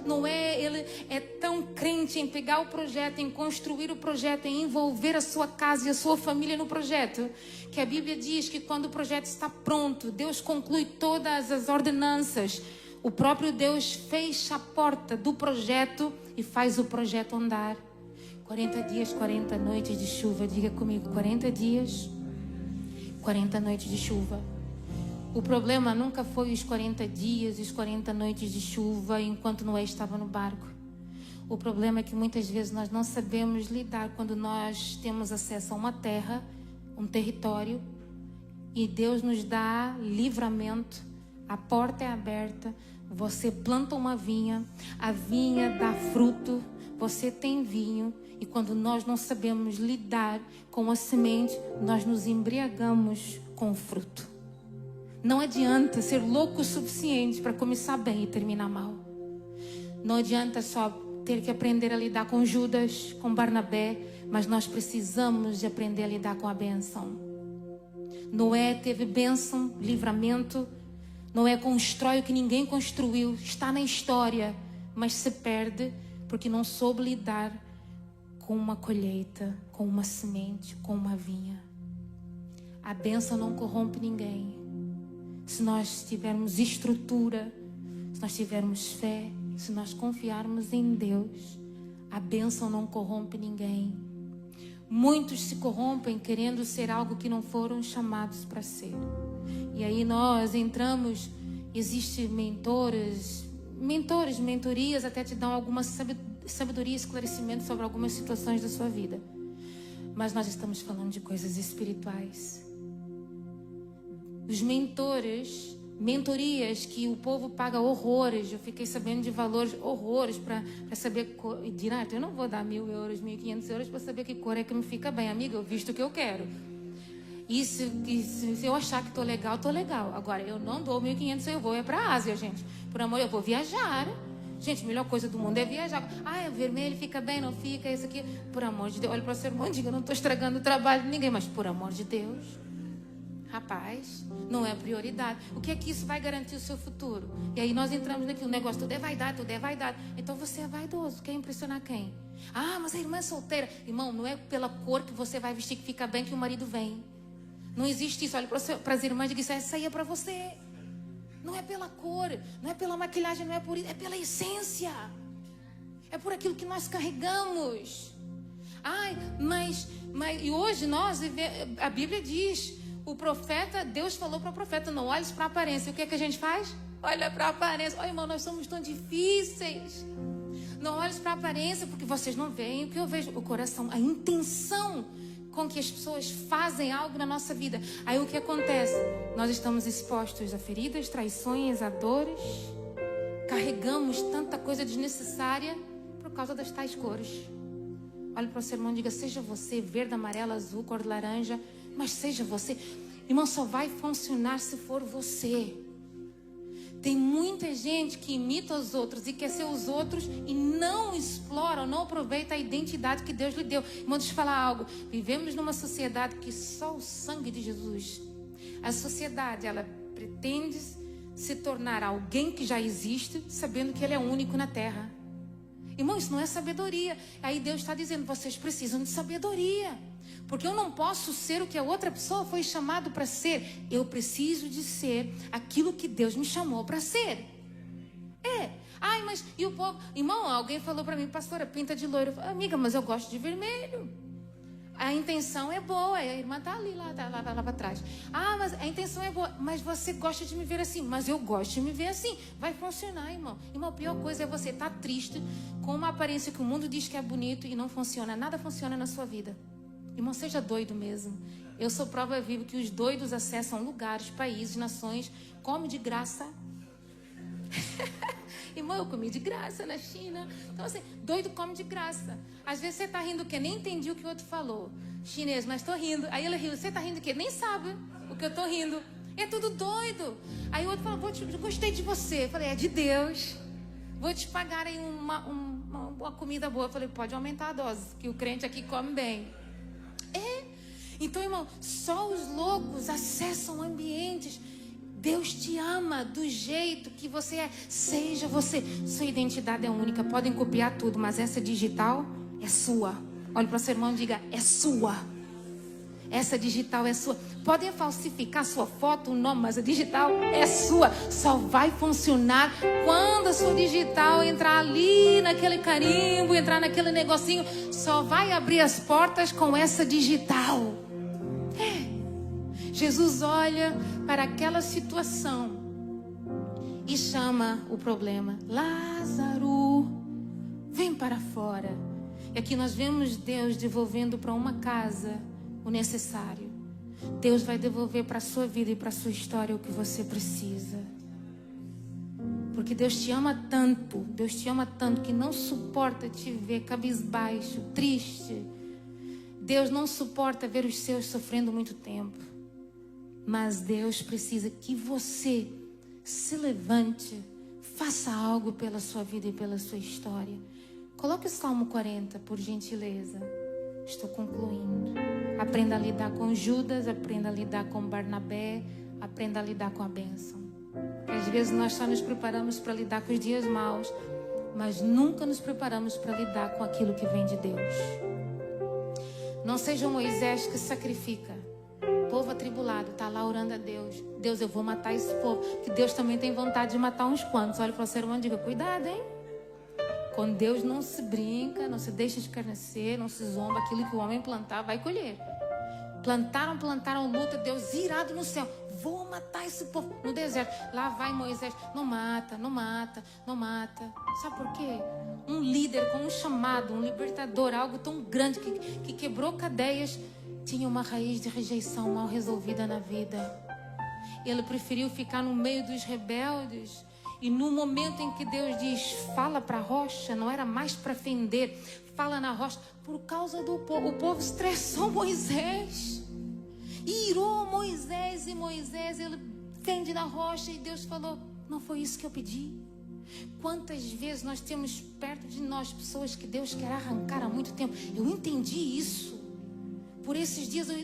Noé, ele é tão crente em pegar o projeto, em construir o projeto, em envolver a sua casa e a sua família no projeto, que a Bíblia diz que quando o projeto está pronto, Deus conclui todas as ordenanças. O próprio Deus fecha a porta do projeto e faz o projeto andar. 40 dias, 40 noites de chuva. Diga comigo: 40 dias, 40 noites de chuva. O problema nunca foi os 40 dias, os 40 noites de chuva enquanto Noé estava no barco. O problema é que muitas vezes nós não sabemos lidar quando nós temos acesso a uma terra, um território, e Deus nos dá livramento, a porta é aberta, você planta uma vinha, a vinha dá fruto, você tem vinho, e quando nós não sabemos lidar com a semente, nós nos embriagamos com o fruto. Não adianta ser louco o suficiente para começar bem e terminar mal. Não adianta só ter que aprender a lidar com Judas, com Barnabé, mas nós precisamos de aprender a lidar com a bênção. Noé teve bênção, livramento. Noé constrói o que ninguém construiu, está na história, mas se perde porque não soube lidar com uma colheita, com uma semente, com uma vinha. A bênção não corrompe ninguém. Se nós tivermos estrutura, se nós tivermos fé, se nós confiarmos em Deus, a bênção não corrompe ninguém. Muitos se corrompem querendo ser algo que não foram chamados para ser. E aí nós entramos, existem mentorias, até te dão alguma sabedoria e esclarecimento sobre algumas situações da sua vida. Mas nós estamos falando de coisas espirituais. Os mentorias que o povo paga horrores. Eu fiquei sabendo de valores horrores para saber. Eu não vou dar 1.000 euros, 1.500 euros para saber que cor é que me fica bem. Amiga, eu visto o que eu quero. E se eu achar que estou legal, estou legal. Agora, eu não dou 1.500, eu vou para a Ásia, gente. Por amor, eu vou viajar. Gente, a melhor coisa do mundo é viajar. É vermelho, fica bem, não fica, isso aqui. Por amor de Deus, olha para o seu irmão e diga, eu não estou estragando o trabalho de ninguém, mas por amor de Deus. Rapaz, não é prioridade. O que é que isso vai garantir o seu futuro? E aí nós entramos naquilo, o negócio, tudo é vaidade, tudo é vaidade. Então você é vaidoso, quer impressionar quem? Mas a irmã é solteira. Irmão, não é pela cor que você vai vestir que fica bem que o marido vem. Não existe isso. Olha para as irmãs e diga, essa aí é para você. Não é pela cor, não é pela maquilhagem, não é por isso, é pela essência. É por aquilo que nós carregamos. Mas e hoje a Bíblia diz, o profeta, Deus falou para o profeta, não olhes para a aparência. O que é que a gente faz? Olha para a aparência. Olha, irmão, nós somos tão difíceis. Não olhes para a aparência, porque vocês não veem o que eu vejo. O coração, a intenção com que as pessoas fazem algo na nossa vida. Aí o que acontece? Nós estamos expostos a feridas, traições, a dores. Carregamos tanta coisa desnecessária por causa das tais cores. Olha para o seu irmão e diga, seja você, verde, amarelo, azul, cor de laranja, mas seja você. Irmão, só vai funcionar se for você. Tem muita gente que imita os outros e quer ser os outros e não explora, não aproveita a identidade que Deus lhe deu. Irmão, deixa eu falar algo. Vivemos numa sociedade que só o sangue de Jesus. A sociedade, ela pretende se tornar alguém que já existe, sabendo que ele é único na terra. Irmão, isso não é sabedoria. Aí Deus está dizendo, vocês precisam de sabedoria. Porque eu não posso ser o que a outra pessoa foi chamado para ser. Eu preciso de ser aquilo que Deus me chamou para ser. Mas e o povo? Irmão, alguém falou para mim, pastora, pinta de loiro. Eu falei, amiga, mas eu gosto de vermelho. A intenção é boa. A irmã está ali, lá para trás. Mas a intenção é boa. Mas você gosta de me ver assim. Mas eu gosto de me ver assim. Vai funcionar, irmão. Irmão, a pior coisa é você estar triste com uma aparência que o mundo diz que é bonito e não funciona. Nada funciona na sua vida. Irmão, seja doido mesmo. Eu sou prova viva que os doidos acessam lugares, países, nações, come de graça. Irmão, eu comi de graça na China. Então assim, doido come de graça. Às vezes você está rindo o quê? Nem entendi o que o outro falou. Chinês, mas estou rindo. Aí ele riu, você está rindo o quê? Nem sabe o que eu estou rindo. É tudo doido. Aí o outro falou, gostei de você. Eu falei, é de Deus. Vou te pagar aí uma comida boa. Eu falei, pode aumentar a dose, que o crente aqui come bem. Então, irmão, só os loucos acessam ambientes. Deus te ama do jeito que você é. Seja você. Sua identidade é única. Podem copiar tudo, mas essa digital é sua. Olhe para o seu irmão e diga, é sua. Essa digital é sua. Podem falsificar sua foto, o nome, mas a digital é sua. Só vai funcionar quando a sua digital entrar ali naquele carimbo, entrar naquele negocinho. Só vai abrir as portas com essa digital. Jesus olha para aquela situação e chama o problema. Lázaro, Vem para fora. E aqui nós vemos Deus devolvendo para uma casa o necessário. Deus vai devolver para a sua vida e para a sua história o que você precisa. Porque Deus te ama tanto que não suporta te ver cabisbaixo, triste. Deus não suporta ver os seus sofrendo muito tempo. Mas Deus precisa que você se levante, faça algo pela sua vida e pela sua história. Coloque o Salmo 40, por gentileza. Estou concluindo. Aprenda a lidar com Judas, aprenda a lidar com Barnabé, aprenda a lidar com a bênção. Porque às vezes nós só nos preparamos para lidar com os dias maus, mas nunca nos preparamos para lidar com aquilo que vem de Deus. Não seja o Moisés que sacrifica. O povo atribulado está lá orando a Deus. Deus, eu vou matar esse povo. Que Deus também tem vontade de matar uns quantos. Olha para o ser humano e diga, cuidado, hein? Com Deus não se brinca, não se deixa escarnecer, não se zomba. Aquilo que o homem plantar vai colher. Plantaram luta, Deus irado no céu. Vou matar esse povo no deserto. Lá vai Moisés. Não mata. Sabe por quê? Um líder com um chamado, um libertador, algo tão grande que quebrou cadeias, tinha uma raiz de rejeição mal resolvida na vida. Ele preferiu ficar no meio dos rebeldes. E no momento em que Deus diz, fala para a rocha, não era mais para fender, fala na rocha, por causa do povo. O povo estressou Moisés, irou Moisés, e Moisés, ele fende na rocha, e Deus falou, não foi isso que eu pedi. Quantas vezes nós temos perto de nós pessoas que Deus quer arrancar há muito tempo. Eu entendi isso. Por esses dias eu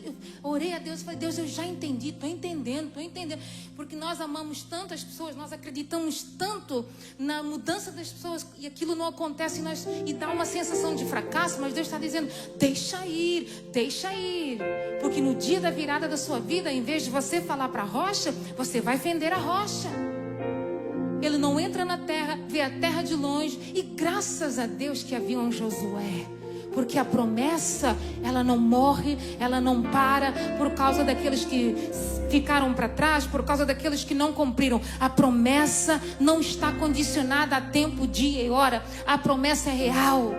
orei a Deus e falei, Deus, eu já entendi, estou entendendo. Porque nós amamos tanto as pessoas, nós acreditamos tanto na mudança das pessoas e aquilo não acontece e dá uma sensação de fracasso, mas Deus está dizendo, deixa ir. Porque no dia da virada da sua vida, em vez de você falar para a rocha, você vai fender a rocha. Ele não entra na terra, vê a terra de longe e graças a Deus que havia um Josué. Porque a promessa, ela não morre, ela não para por causa daqueles que ficaram para trás, por causa daqueles que não cumpriram. A promessa não está condicionada a tempo, dia e hora. A promessa é real.